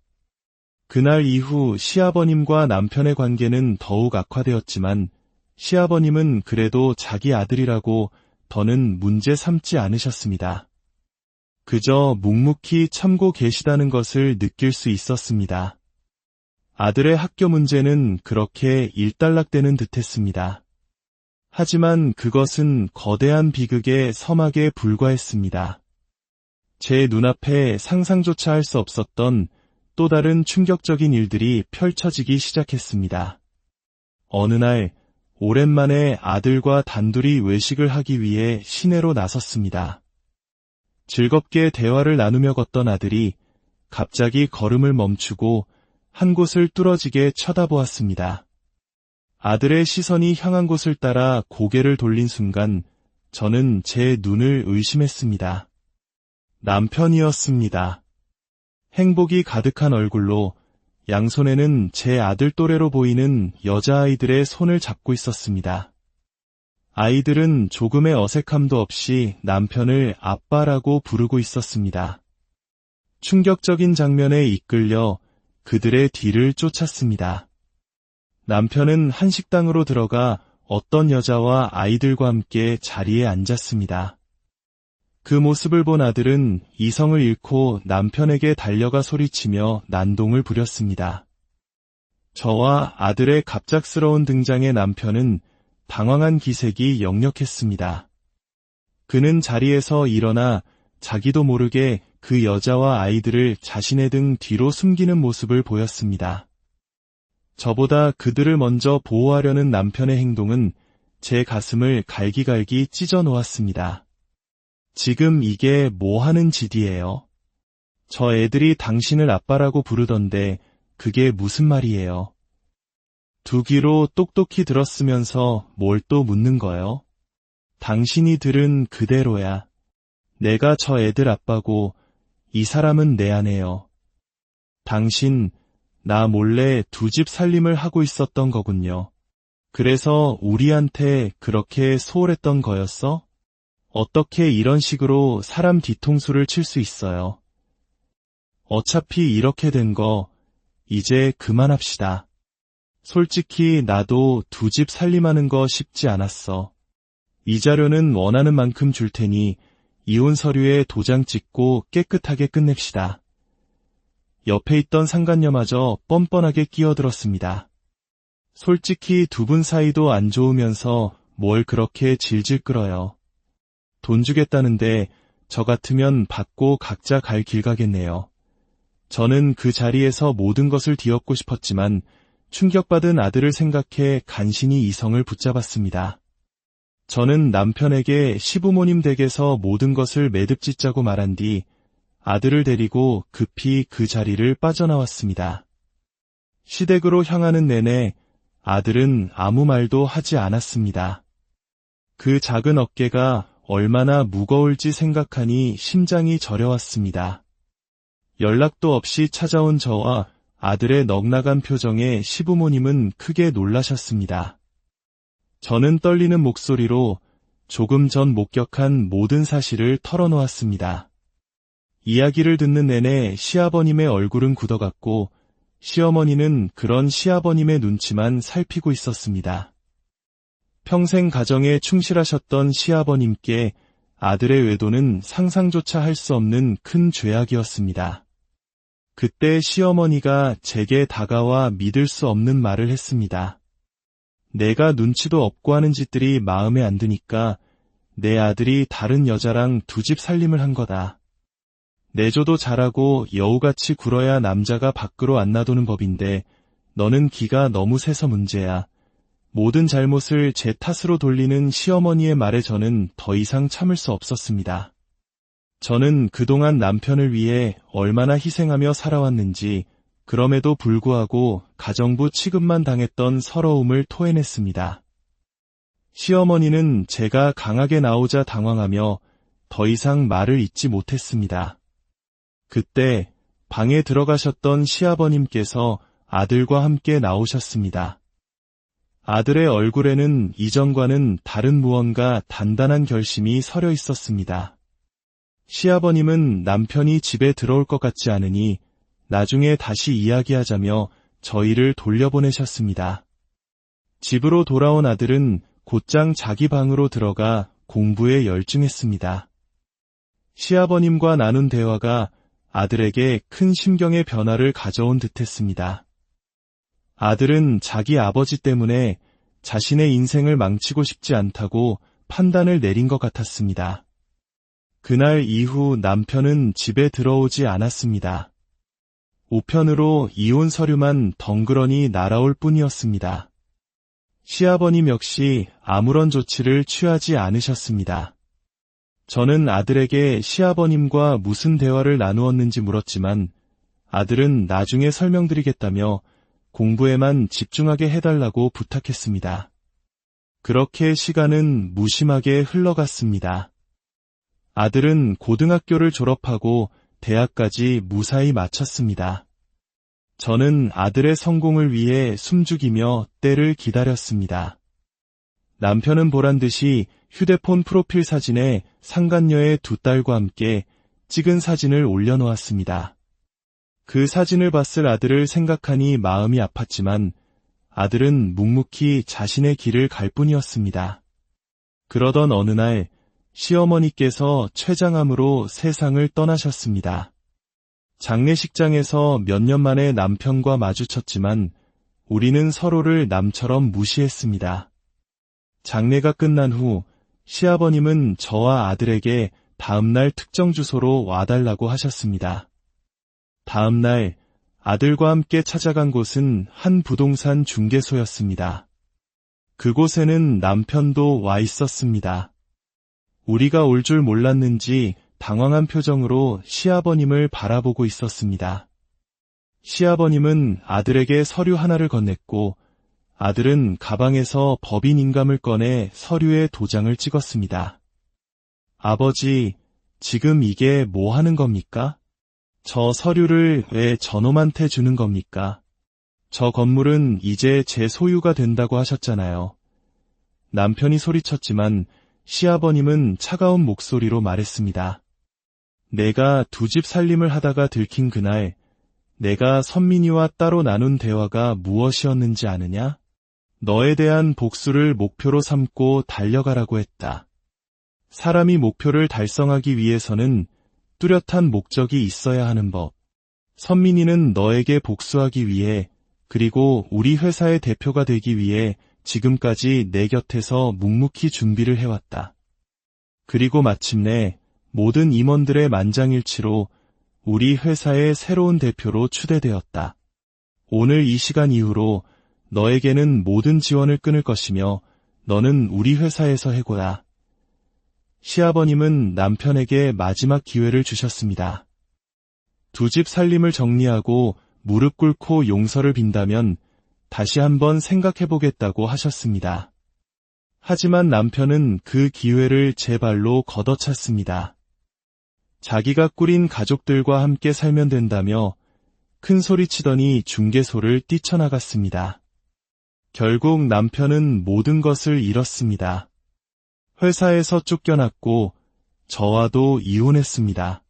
그날 이후 시아버님과 남편의 관계는 더욱 악화되었지만 시아버님은 그래도 자기 아들이라고 더는 문제 삼지 않으셨습니다. 그저 묵묵히 참고 계시다는 것을 느낄 수 있었습니다. 아들의 학교 문제는 그렇게 일단락되는 듯했습니다. 하지만 그것은 거대한 비극의 서막에 불과했습니다. 제 눈앞에 상상조차 할 수 없었던 또 다른 충격적인 일들이 펼쳐지기 시작했습니다. 어느 날 오랜만에 아들과 단둘이 외식을 하기 위해 시내로 나섰습니다. 즐겁게 대화를 나누며 걷던 아들이 갑자기 걸음을 멈추고 한 곳을 뚫어지게 쳐다보았습니다. 아들의 시선이 향한 곳을 따라 고개를 돌린 순간 저는 제 눈을 의심했습니다. 남편이었습니다. 행복이 가득한 얼굴로 양손에는 제 아들 또래로 보이는 여자아이들의 손을 잡고 있었습니다. 아이들은 조금의 어색함도 없이 남편을 아빠라고 부르고 있었습니다. 충격적인 장면에 이끌려 그들의 뒤를 쫓았습니다. 남편은 한식당으로 들어가 어떤 여자와 아이들과 함께 자리에 앉았습니다. 그 모습을 본 아들은 이성을 잃고 남편에게 달려가 소리치며 난동을 부렸습니다. 저와 아들의 갑작스러운 등장에 남편은 당황한 기색이 역력했습니다. 그는 자리에서 일어나 자기도 모르게 그 여자와 아이들을 자신의 등 뒤로 숨기는 모습을 보였습니다. 저보다 그들을 먼저 보호하려는 남편의 행동은 제 가슴을 갈기갈기 찢어 놓았습니다. 지금 이게 뭐 하는 짓이에요? 저 애들이 당신을 아빠라고 부르던데 그게 무슨 말이에요? 두 귀로 똑똑히 들었으면서 뭘 또 묻는 거요? 당신이 들은 그대로야. 내가 저 애들 아빠고 이 사람은 내 아내요. 당신, 나 몰래 두 집 살림을 하고 있었던 거군요. 그래서 우리한테 그렇게 소홀했던 거였어? 어떻게 이런 식으로 사람 뒤통수를 칠 수 있어요? 어차피 이렇게 된 거 이제 그만합시다. 솔직히 나도 두 집 살림하는 거 쉽지 않았어. 이 자료는 원하는 만큼 줄 테니 이혼 서류에 도장 찍고 깨끗하게 끝냅시다. 옆에 있던 상간녀마저 뻔뻔하게 끼어들었습니다. 솔직히 두 분 사이도 안 좋으면서 뭘 그렇게 질질 끌어요. 돈 주겠다는데 저 같으면 받고 각자 갈 길 가겠네요. 저는 그 자리에서 모든 것을 뒤엎고 싶었지만 충격받은 아들을 생각해 간신히 이성을 붙잡았습니다. 저는 남편에게 시부모님 댁에서 모든 것을 매듭짓자고 말한 뒤 아들을 데리고 급히 그 자리를 빠져나왔습니다. 시댁으로 향하는 내내 아들은 아무 말도 하지 않았습니다. 그 작은 어깨가 얼마나 무거울지 생각하니 심장이 저려왔습니다. 연락도 없이 찾아온 저와 아들의 넋나간 표정에 시부모님은 크게 놀라셨습니다. 저는 떨리는 목소리로 조금 전 목격한 모든 사실을 털어놓았습니다. 이야기를 듣는 내내 시아버님의 얼굴은 굳어갔고 시어머니는 그런 시아버님의 눈치만 살피고 있었습니다. 평생 가정에 충실하셨던 시아버님께 아들의 외도는 상상조차 할 수 없는 큰 죄악이었습니다. 그때 시어머니가 제게 다가와 믿을 수 없는 말을 했습니다. 내가 눈치도 없고 하는 짓들이 마음에 안 드니까 내 아들이 다른 여자랑 두 집 살림을 한 거다. 내조도 잘하고 여우같이 굴어야 남자가 밖으로 안 나도는 법인데 너는 기가 너무 세서 문제야. 모든 잘못을 제 탓으로 돌리는 시어머니의 말에 저는 더 이상 참을 수 없었습니다. 저는 그동안 남편을 위해 얼마나 희생하며 살아왔는지 그럼에도 불구하고 가정부 취급만 당했던 서러움을 토해냈습니다. 시어머니는 제가 강하게 나오자 당황하며 더 이상 말을 잇지 못했습니다. 그때 방에 들어가셨던 시아버님께서 아들과 함께 나오셨습니다. 아들의 얼굴에는 이전과는 다른 무언가 단단한 결심이 서려 있었습니다. 시아버님은 남편이 집에 들어올 것 같지 않으니 나중에 다시 이야기하자며 저희를 돌려보내셨습니다. 집으로 돌아온 아들은 곧장 자기 방으로 들어가 공부에 열중했습니다. 시아버님과 나눈 대화가 아들에게 큰 심경의 변화를 가져온 듯했습니다. 아들은 자기 아버지 때문에 자신의 인생을 망치고 싶지 않다고 판단을 내린 것 같았습니다. 그날 이후 남편은 집에 들어오지 않았습니다. 우편으로 이혼 서류만 덩그러니 날아올 뿐이었습니다. 시아버님 역시 아무런 조치를 취하지 않으셨습니다. 저는 아들에게 시아버님과 무슨 대화를 나누었는지 물었지만 아들은 나중에 설명드리겠다며 공부에만 집중하게 해달라고 부탁했습니다. 그렇게 시간은 무심하게 흘러갔습니다. 아들은 고등학교를 졸업하고 대학까지 무사히 마쳤습니다. 저는 아들의 성공을 위해 숨죽이며 때를 기다렸습니다. 남편은 보란듯이 휴대폰 프로필 사진에 상간녀의 두 딸과 함께 찍은 사진을 올려놓았습니다. 그 사진을 봤을 아들을 생각하니 마음이 아팠지만 아들은 묵묵히 자신의 길을 갈 뿐이었습니다. 그러던 어느 날 시어머니께서 췌장암으로 세상을 떠나셨습니다. 장례식장에서 몇 년 만에 남편과 마주쳤지만 우리는 서로를 남처럼 무시했습니다. 장례가 끝난 후 시아버님은 저와 아들에게 다음날 특정 주소로 와달라고 하셨습니다. 다음날 아들과 함께 찾아간 곳은 한 부동산 중개소였습니다. 그곳에는 남편도 와 있었습니다. 우리가 올 줄 몰랐는지 당황한 표정으로 시아버님을 바라보고 있었습니다. 시아버님은 아들에게 서류 하나를 건넸고 아들은 가방에서 법인 인감을 꺼내 서류에 도장을 찍었습니다. 아버지, 지금 이게 뭐 하는 겁니까? 저 서류를 왜 저놈한테 주는 겁니까? 저 건물은 이제 제 소유가 된다고 하셨잖아요. 남편이 소리쳤지만 시아버님은 차가운 목소리로 말했습니다. 내가 두 집 살림을 하다가 들킨 그날 내가 선민이와 따로 나눈 대화가 무엇이었는지 아느냐? 너에 대한 복수를 목표로 삼고 달려가라고 했다. 사람이 목표를 달성하기 위해서는 뚜렷한 목적이 있어야 하는 법. 선민이는 너에게 복수하기 위해 그리고 우리 회사의 대표가 되기 위해 지금까지 내 곁에서 묵묵히 준비를 해왔다. 그리고 마침내 모든 임원들의 만장일치로 우리 회사의 새로운 대표로 추대되었다. 오늘 이 시간 이후로 너에게는 모든 지원을 끊을 것이며 너는 우리 회사에서 해고다. 시아버님은 남편에게 마지막 기회를 주셨습니다. 두 집 살림을 정리하고 무릎 꿇고 용서를 빈다면 다시 한번 생각해보겠다고 하셨습니다. 하지만 남편은 그 기회를 제 발로 걷어찼습니다. 자기가 꾸린 가족들과 함께 살면 된다며 큰 소리치더니 중개소를 뛰쳐나갔습니다. 결국 남편은 모든 것을 잃었습니다. 회사에서 쫓겨났고 저와도 이혼했습니다.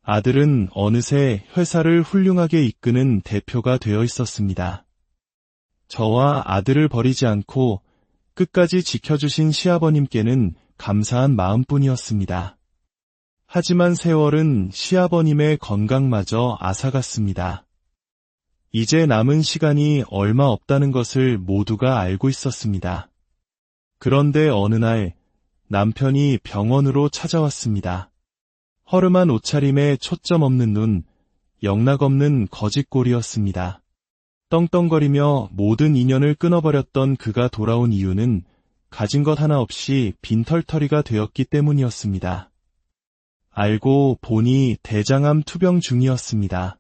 아들은 어느새 회사를 훌륭하게 이끄는 대표가 되어 있었습니다. 저와 아들을 버리지 않고 끝까지 지켜주신 시아버님께는 감사한 마음뿐이었습니다. 하지만 세월은 시아버님의 건강마저 앗아갔습니다. 이제 남은 시간이 얼마 없다는 것을 모두가 알고 있었습니다. 그런데 어느 날 남편이 병원으로 찾아왔습니다. 허름한 옷차림에 초점 없는 눈, 영락없는 거짓골이었습니다. 떵떵거리며 모든 인연을 끊어버렸던 그가 돌아온 이유는 가진 것 하나 없이 빈털터리가 되었기 때문이었습니다. 알고 보니 대장암 투병 중이었습니다.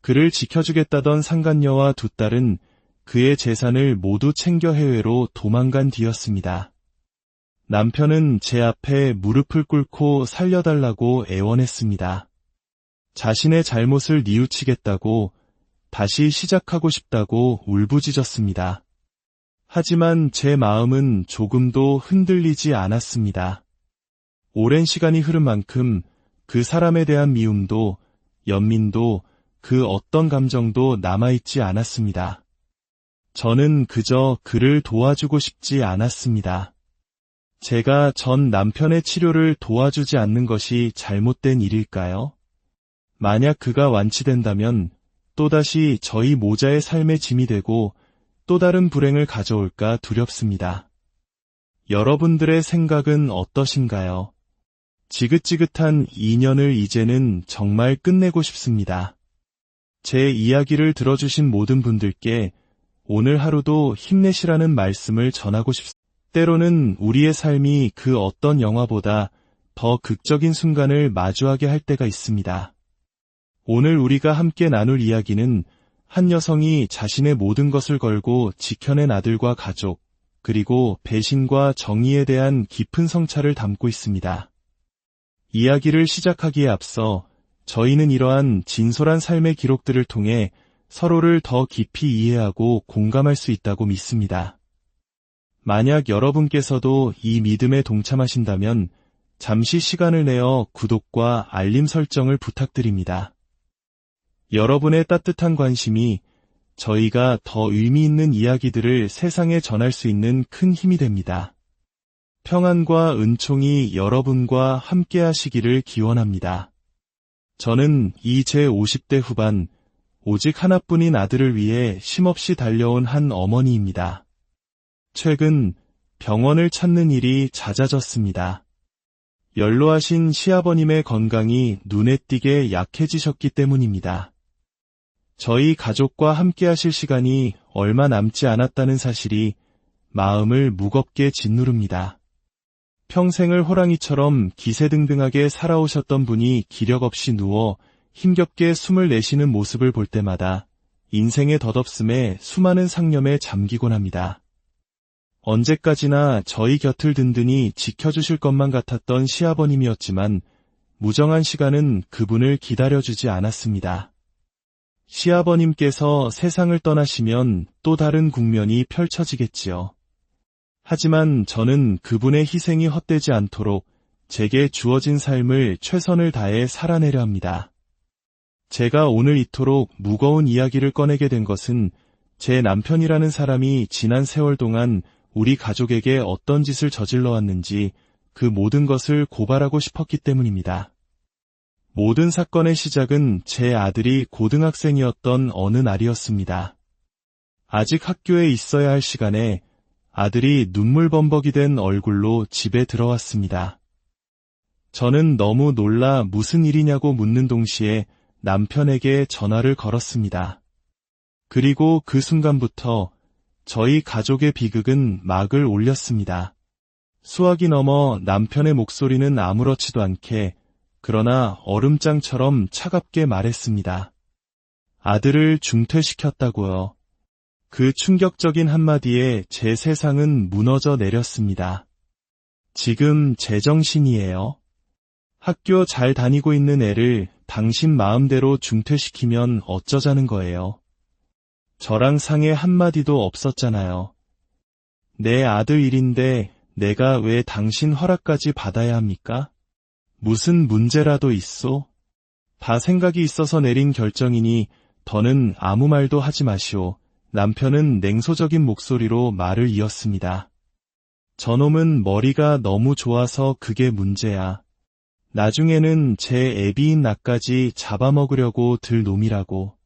그를 지켜주겠다던 상간녀와 두 딸은 그의 재산을 모두 챙겨 해외로 도망간 뒤였습니다. 남편은 제 앞에 무릎을 꿇고 살려달라고 애원했습니다. 자신의 잘못을 뉘우치겠다고 다시 시작하고 싶다고 울부짖었습니다. 하지만 제 마음은 조금도 흔들리지 않았습니다. 오랜 시간이 흐른 만큼 그 사람에 대한 미움도 연민도 그 어떤 감정도 남아있지 않았습니다. 저는 그저 그를 도와주고 싶지 않았습니다. 제가 전 남편의 치료를 도와주지 않는 것이 잘못된 일일까요? 만약 그가 완치된다면 또다시 저희 모자의 삶의 짐이 되고 또 다른 불행을 가져올까 두렵습니다. 여러분들의 생각은 어떠신가요? 지긋지긋한 2년을 이제는 정말 끝내고 싶습니다. 제 이야기를 들어주신 모든 분들께 오늘 하루도 힘내시라는 말씀을 전하고 싶습니다. 때로는 우리의 삶이 그 어떤 영화보다 더 극적인 순간을 마주하게 할 때가 있습니다. 오늘 우리가 함께 나눌 이야기는 한 여성이 자신의 모든 것을 걸고 지켜낸 아들과 가족, 그리고 배신과 정의에 대한 깊은 성찰을 담고 있습니다. 이야기를 시작하기에 앞서 저희는 이러한 진솔한 삶의 기록들을 통해 서로를 더 깊이 이해하고 공감할 수 있다고 믿습니다. 만약 여러분께서도 이 믿음에 동참하신다면 잠시 시간을 내어 구독과 알림 설정을 부탁드립니다. 여러분의 따뜻한 관심이 저희가 더 의미 있는 이야기들을 세상에 전할 수 있는 큰 힘이 됩니다. 평안과 은총이 여러분과 함께 하시기를 기원합니다. 저는 이 제 50대 후반, 오직 하나뿐인 아들을 위해 쉼없이 달려온 한 어머니입니다. 최근 병원을 찾는 일이 잦아졌습니다. 연로하신 시아버님의 건강이 눈에 띄게 약해지셨기 때문입니다. 저희 가족과 함께 하실 시간이 얼마 남지 않았다는 사실이 마음을 무겁게 짓누릅니다. 평생을 호랑이처럼 기세등등하게 살아오셨던 분이 기력 없이 누워 힘겹게 숨을 내쉬는 모습을 볼 때마다 인생의 덧없음에 수많은 상념에 잠기곤 합니다. 언제까지나 저희 곁을 든든히 지켜주실 것만 같았던 시아버님이었지만 무정한 시간은 그분을 기다려주지 않았습니다. 시아버님께서 세상을 떠나시면 또 다른 국면이 펼쳐지겠지요. 하지만 저는 그분의 희생이 헛되지 않도록 제게 주어진 삶을 최선을 다해 살아내려 합니다. 제가 오늘 이토록 무거운 이야기를 꺼내게 된 것은 제 남편이라는 사람이 지난 세월 동안 우리 가족에게 어떤 짓을 저질러 왔는지 그 모든 것을 고발하고 싶었기 때문입니다. 모든 사건의 시작은 제 아들이 고등학생이었던 어느 날이었습니다. 아직 학교에 있어야 할 시간에 아들이 눈물범벅이 된 얼굴로 집에 들어왔습니다. 저는 너무 놀라 무슨 일이냐고 묻는 동시에 남편에게 전화를 걸었습니다. 그리고 그 순간부터 저희 가족의 비극은 막을 올렸습니다. 수화기 넘어 남편의 목소리는 아무렇지도 않게 그러나 얼음장처럼 차갑게 말했습니다. 아들을 중퇴시켰다고요. 그 충격적인 한마디에 제 세상은 무너져 내렸습니다. 지금 제정신이에요. 학교 잘 다니고 있는 애를 당신 마음대로 중퇴시키면 어쩌자는 거예요. 저랑 상의 한마디도 없었잖아요. 내 아들 일인데 내가 왜 당신 허락까지 받아야 합니까? 무슨 문제라도 있소? 다 생각이 있어서 내린 결정이니 더는 아무 말도 하지 마시오. 남편은 냉소적인 목소리로 말을 이었습니다. 저놈은 머리가 너무 좋아서 그게 문제야. 나중에는 제 애비인 나까지 잡아먹으려고 들 놈이라고.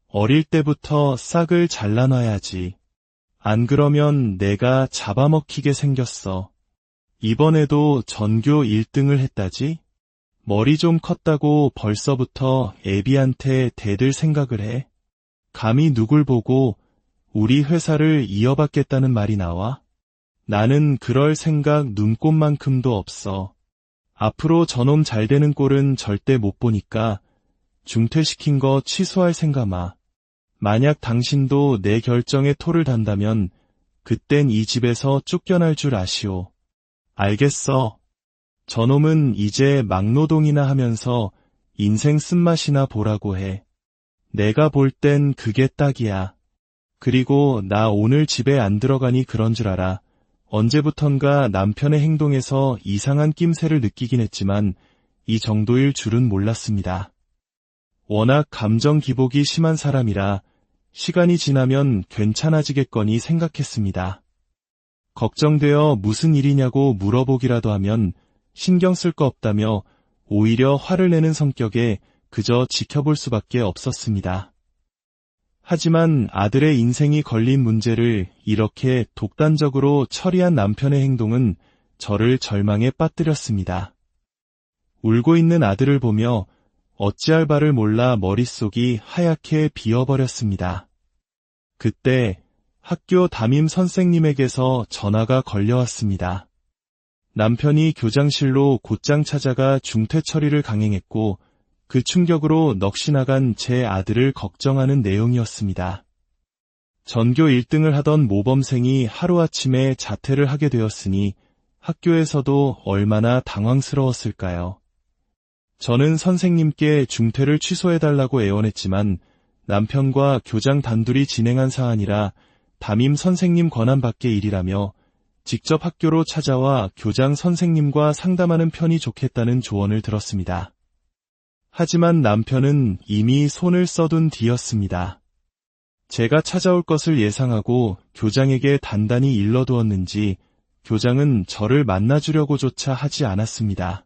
어릴 때부터 싹을 잘라놔야지. 안 그러면 내가 잡아먹히게 생겼어. 이번에도 전교 1등을 했다지? 머리 좀 컸다고 벌써부터 애비한테 대들 생각을 해? 감히 누굴 보고 우리 회사를 이어받겠다는 말이 나와? 나는 그럴 생각 눈꼽만큼도 없어. 앞으로 저놈 잘 되는 꼴은 절대 못 보니까 중퇴시킨 거 취소할 생각 마. 만약 당신도 내 결정에 토를 단다면 그땐 이 집에서 쫓겨날 줄 아시오. 알겠어. 저놈은 이제 막노동이나 하면서 인생 쓴맛이나 보라고 해. 내가 볼 땐 그게 딱이야. 그리고 나 오늘 집에 안 들어가니 그런 줄 알아. 언제부턴가 남편의 행동에서 이상한 낌새를 느끼긴 했지만 이 정도일 줄은 몰랐습니다. 워낙 감정 기복이 심한 사람이라 시간이 지나면 괜찮아지겠거니 생각했습니다. 걱정되어 무슨 일이냐고 물어보기라도 하면 신경 쓸 거 없다며 오히려 화를 내는 성격에 그저 지켜볼 수밖에 없었습니다. 하지만 아들의 인생이 걸린 문제를 이렇게 독단적으로 처리한 남편의 행동은 저를 절망에 빠뜨렸습니다. 울고 있는 아들을 보며 어찌할 바를 몰라 머릿속이 하얗게 비어버렸습니다. 그때 학교 담임 선생님에게서 전화가 걸려왔습니다. 남편이 교장실로 곧장 찾아가 중퇴 처리를 강행했고 그 충격으로 넋이 나간 제 아들을 걱정하는 내용이었습니다. 전교 1등을 하던 모범생이 하루아침에 자퇴를 하게 되었으니 학교에서도 얼마나 당황스러웠을까요? 저는 선생님께 중퇴를 취소해달라고 애원했지만 남편과 교장 단둘이 진행한 사안이라 담임 선생님 권한 밖의 일이라며 직접 학교로 찾아와 교장 선생님과 상담하는 편이 좋겠다는 조언을 들었습니다. 하지만 남편은 이미 손을 써둔 뒤였습니다. 제가 찾아올 것을 예상하고 교장에게 단단히 일러두었는지 교장은 저를 만나주려고조차 하지 않았습니다.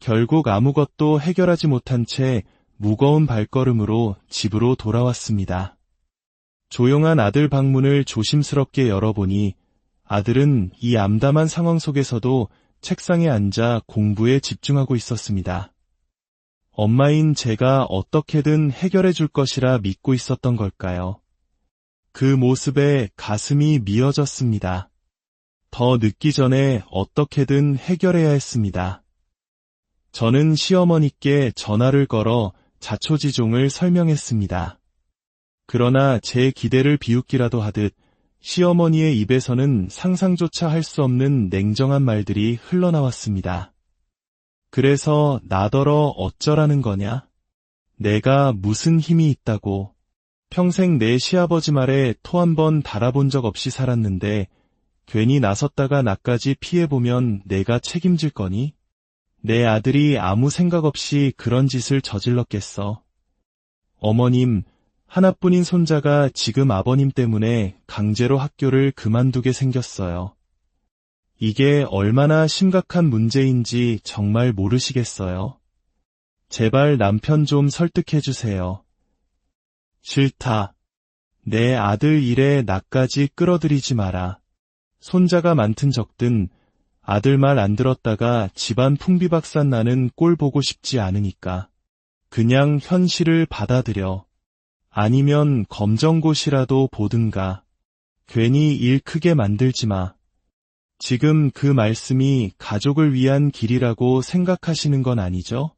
결국 아무것도 해결하지 못한 채 무거운 발걸음으로 집으로 돌아왔습니다. 조용한 아들 방문을 조심스럽게 열어보니 아들은 이 암담한 상황 속에서도 책상에 앉아 공부에 집중하고 있었습니다. 엄마인 제가 어떻게든 해결해 줄 것이라 믿고 있었던 걸까요? 그 모습에 가슴이 미어졌습니다. 더 늦기 전에 어떻게든 해결해야 했습니다. 저는 시어머니께 전화를 걸어 자초지종을 설명했습니다. 그러나 제 기대를 비웃기라도 하듯 시어머니의 입에서는 상상조차 할 수 없는 냉정한 말들이 흘러나왔습니다. 그래서 나더러 어쩌라는 거냐? 내가 무슨 힘이 있다고. 평생 내 시아버지 말에 토 한 번 달아본 적 없이 살았는데 괜히 나섰다가 나까지 피해보면 내가 책임질 거니? 내 아들이 아무 생각 없이 그런 짓을 저질렀겠어. 어머님, 하나뿐인 손자가 지금 아버님 때문에 강제로 학교를 그만두게 생겼어요. 이게 얼마나 심각한 문제인지 정말 모르시겠어요? 제발 남편 좀 설득해주세요. 싫다. 내 아들 일에 나까지 끌어들이지 마라. 손자가 많든 적든 아들 말 안 들었다가 집안 풍비박산 나는 꼴 보고 싶지 않으니까. 그냥 현실을 받아들여. 아니면 검정고시라도 보든가. 괜히 일 크게 만들지 마. 지금 그 말씀이 가족을 위한 길이라고 생각하시는 건 아니죠?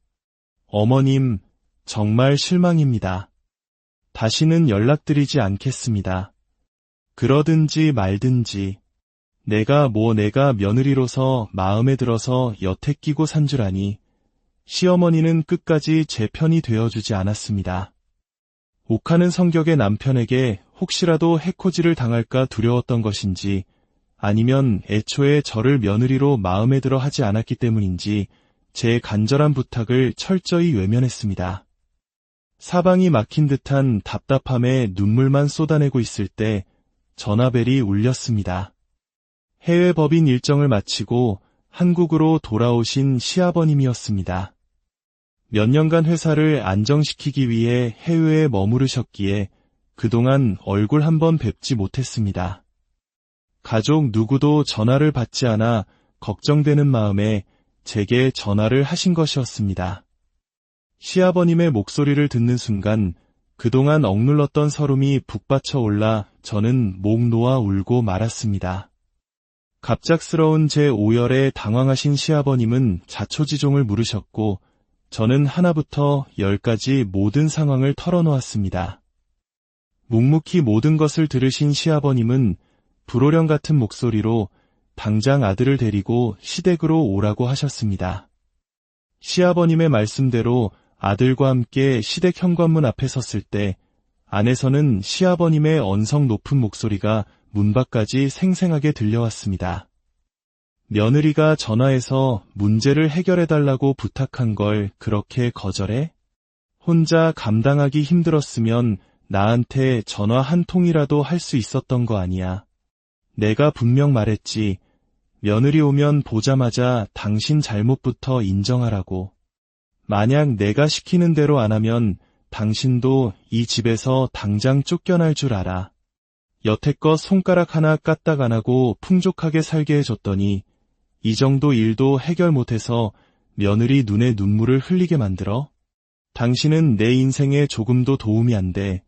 어머님, 정말 실망입니다. 다시는 연락드리지 않겠습니다. 그러든지 말든지. 내가 며느리로서 마음에 들어서 여태 끼고 산 줄 아니. 시어머니는 끝까지 제 편이 되어주지 않았습니다. 욱하는 성격의 남편에게 혹시라도 해코지를 당할까 두려웠던 것인지 아니면 애초에 저를 며느리로 마음에 들어 하지 않았기 때문인지 제 간절한 부탁을 철저히 외면했습니다. 사방이 막힌 듯한 답답함에 눈물만 쏟아내고 있을 때 전화벨이 울렸습니다. 해외 법인 일정을 마치고 한국으로 돌아오신 시아버님이었습니다. 몇 년간 회사를 안정시키기 위해 해외에 머무르셨기에 그동안 얼굴 한번 뵙지 못했습니다. 가족 누구도 전화를 받지 않아 걱정되는 마음에 제게 전화를 하신 것이었습니다. 시아버님의 목소리를 듣는 순간 그동안 억눌렀던 서름이 북받쳐 올라 저는 목 놓아 울고 말았습니다. 갑작스러운 제 오열에 당황하신 시아버님은 자초지종을 물으셨고 저는 하나부터 10까지 모든 상황을 털어놓았습니다. 묵묵히 모든 것을 들으신 시아버님은 불호령 같은 목소리로 당장 아들을 데리고 시댁으로 오라고 하셨습니다. 시아버님의 말씀대로 아들과 함께 시댁 현관문 앞에 섰을 때 안에서는 시아버님의 언성 높은 목소리가 문 밖까지 생생하게 들려왔습니다. 며느리가 전화해서 문제를 해결해달라고 부탁한 걸 그렇게 거절해? 혼자 감당하기 힘들었으면 나한테 전화 한 통이라도 할 수 있었던 거 아니야. 내가 분명 말했지. 며느리 오면 보자마자 당신 잘못부터 인정하라고. 만약 내가 시키는 대로 안 하면 당신도 이 집에서 당장 쫓겨날 줄 알아. 여태껏 손가락 하나 까딱 안 하고 풍족하게 살게 해줬더니 이 정도 일도 해결 못해서 며느리 눈에 눈물을 흘리게 만들어? 당신은 내 인생에 조금도 도움이 안 돼.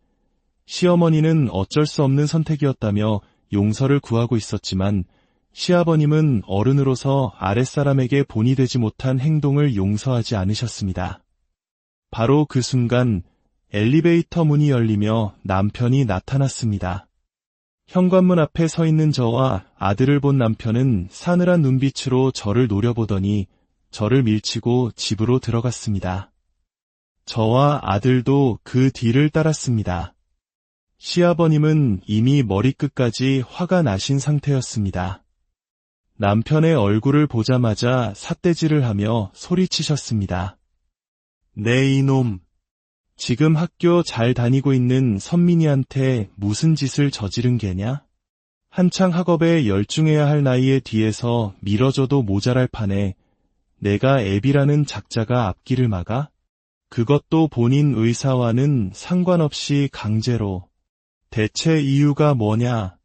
시어머니는 어쩔 수 없는 선택이었다며 용서를 구하고 있었지만 시아버님은 어른으로서 아랫사람에게 본이 되지 못한 행동을 용서하지 않으셨습니다. 바로 그 순간 엘리베이터 문이 열리며 남편이 나타났습니다. 현관문 앞에 서 있는 저와 아들을 본 남편은 싸늘한 눈빛으로 저를 노려보더니 저를 밀치고 집으로 들어갔습니다. 저와 아들도 그 뒤를 따랐습니다. 시아버님은 이미 머리끝까지 화가 나신 상태였습니다. 남편의 얼굴을 보자마자 삿대질을 하며 소리치셨습니다. 네 이놈, 지금 학교 잘 다니고 있는 선민이한테 무슨 짓을 저지른 게냐? 한창 학업에 열중해야 할 나이에 뒤에서 밀어줘도 모자랄 판에 내가 애비라는 작자가 앞길을 막아? 그것도 본인 의사와는 상관없이 강제로. 대체 이유가 뭐냐?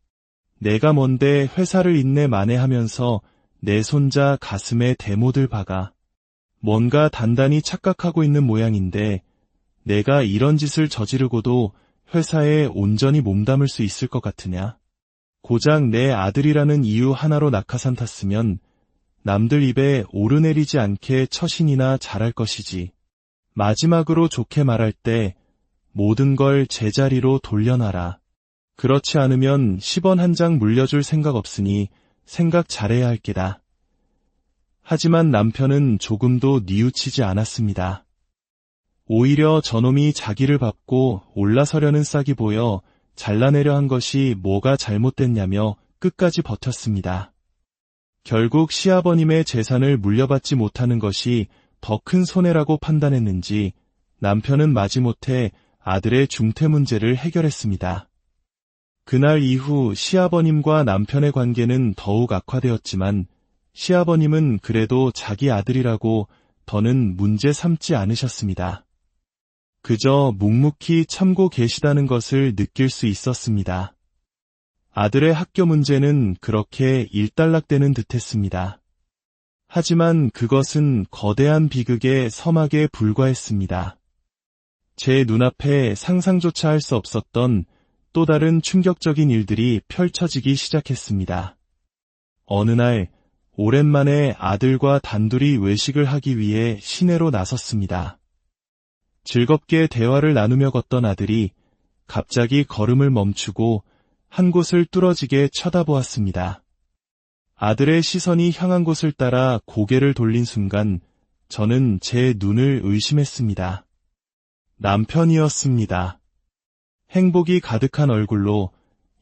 내가 뭔데 회사를 인내 만회하면서 내 손자 가슴에 대못을 박아. 뭔가 단단히 착각하고 있는 모양인데 내가 이런 짓을 저지르고도 회사에 온전히 몸담을 수 있을 것 같으냐? 고작 내 아들이라는 이유 하나로 낙하산 탔으면 남들 입에 오르내리지 않게 처신이나 잘할 것이지. 마지막으로 좋게 말할 때 모든 걸 제자리로 돌려놔라. 그렇지 않으면 10원 한 장 물려줄 생각 없으니 생각 잘해야 할 게다. 하지만 남편은 조금도 뉘우치지 않았습니다. 오히려 저놈이 자기를 밟고 올라서려는 싹이 보여 잘라내려 한 것이 뭐가 잘못됐냐며 끝까지 버텼습니다. 결국 시아버님의 재산을 물려받지 못하는 것이 더 큰 손해라고 판단했는지 남편은 마지못해 아들의 중퇴 문제를 해결했습니다. 그날 이후 시아버님과 남편의 관계는 더욱 악화되었지만 시아버님은 그래도 자기 아들이라고 더는 문제 삼지 않으셨습니다. 그저 묵묵히 참고 계시다는 것을 느낄 수 있었습니다. 아들의 학교 문제는 그렇게 일단락되는 듯했습니다. 하지만 그것은 거대한 비극의 서막에 불과했습니다. 제 눈앞에 상상조차 할 수 없었던 또 다른 충격적인 일들이 펼쳐지기 시작했습니다. 어느 날 오랜만에 아들과 단둘이 외식을 하기 위해 시내로 나섰습니다. 즐겁게 대화를 나누며 걷던 아들이 갑자기 걸음을 멈추고 한 곳을 뚫어지게 쳐다보았습니다. 아들의 시선이 향한 곳을 따라 고개를 돌린 순간 저는 제 눈을 의심했습니다. 남편이었습니다. 행복이 가득한 얼굴로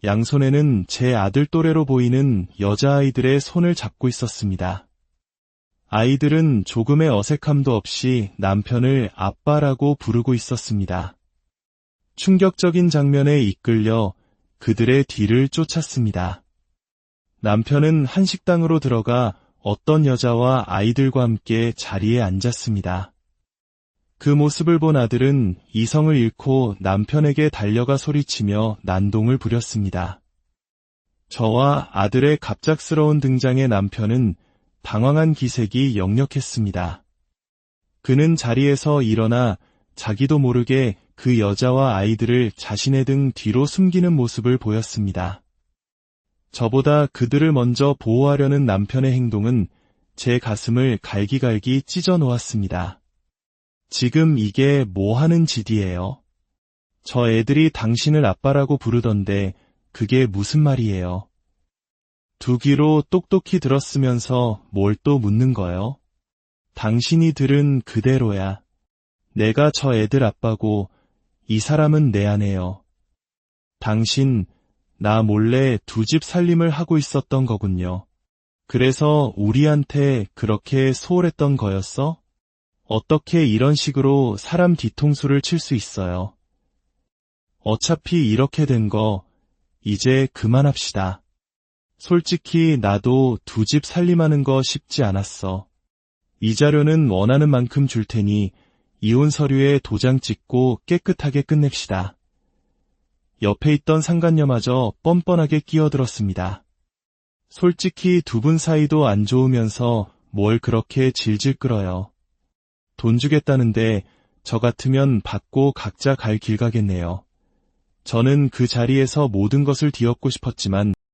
양손에는 제 아들 또래로 보이는 여자아이들의 손을 잡고 있었습니다. 아이들은 조금의 어색함도 없이 남편을 아빠라고 부르고 있었습니다. 충격적인 장면에 이끌려 그들의 뒤를 쫓았습니다. 남편은 한식당으로 들어가 어떤 여자와 아이들과 함께 자리에 앉았습니다. 그 모습을 본 아들은 이성을 잃고 남편에게 달려가 소리치며 난동을 부렸습니다. 저와 아들의 갑작스러운 등장에 남편은 당황한 기색이 역력했습니다. 그는 자리에서 일어나 자기도 모르게 그 여자와 아이들을 자신의 등 뒤로 숨기는 모습을 보였습니다. 저보다 그들을 먼저 보호하려는 남편의 행동은 제 가슴을 갈기갈기 찢어 놓았습니다. 지금 이게 뭐 하는 짓이에요? 저 애들이 당신을 아빠라고 부르던데 그게 무슨 말이에요? 두 귀로 똑똑히 들었으면서 뭘 또 묻는 거요? 당신이 들은 그대로야. 내가 저 애들 아빠고 이 사람은 내 아내요. 당신 나 몰래 두 집 살림을 하고 있었던 거군요. 그래서 우리한테 그렇게 소홀했던 거였어? 어떻게 이런 식으로 사람 뒤통수를 칠 수 있어요? 어차피 이렇게 된 거 이제 그만합시다. 솔직히 나도 두 집 살림하는 거 쉽지 않았어. 이자료는 원하는 만큼 줄 테니 이혼 서류에 도장 찍고 깨끗하게 끝냅시다. 옆에 있던 상간녀마저 뻔뻔하게 끼어들었습니다. 솔직히 두 분 사이도 안 좋으면서 뭘 그렇게 질질 끌어요. 돈 주겠다는데 저 같으면 받고 각자 갈 길 가겠네요. 저는 그 자리에서 모든 것을 뒤엎고 싶었지만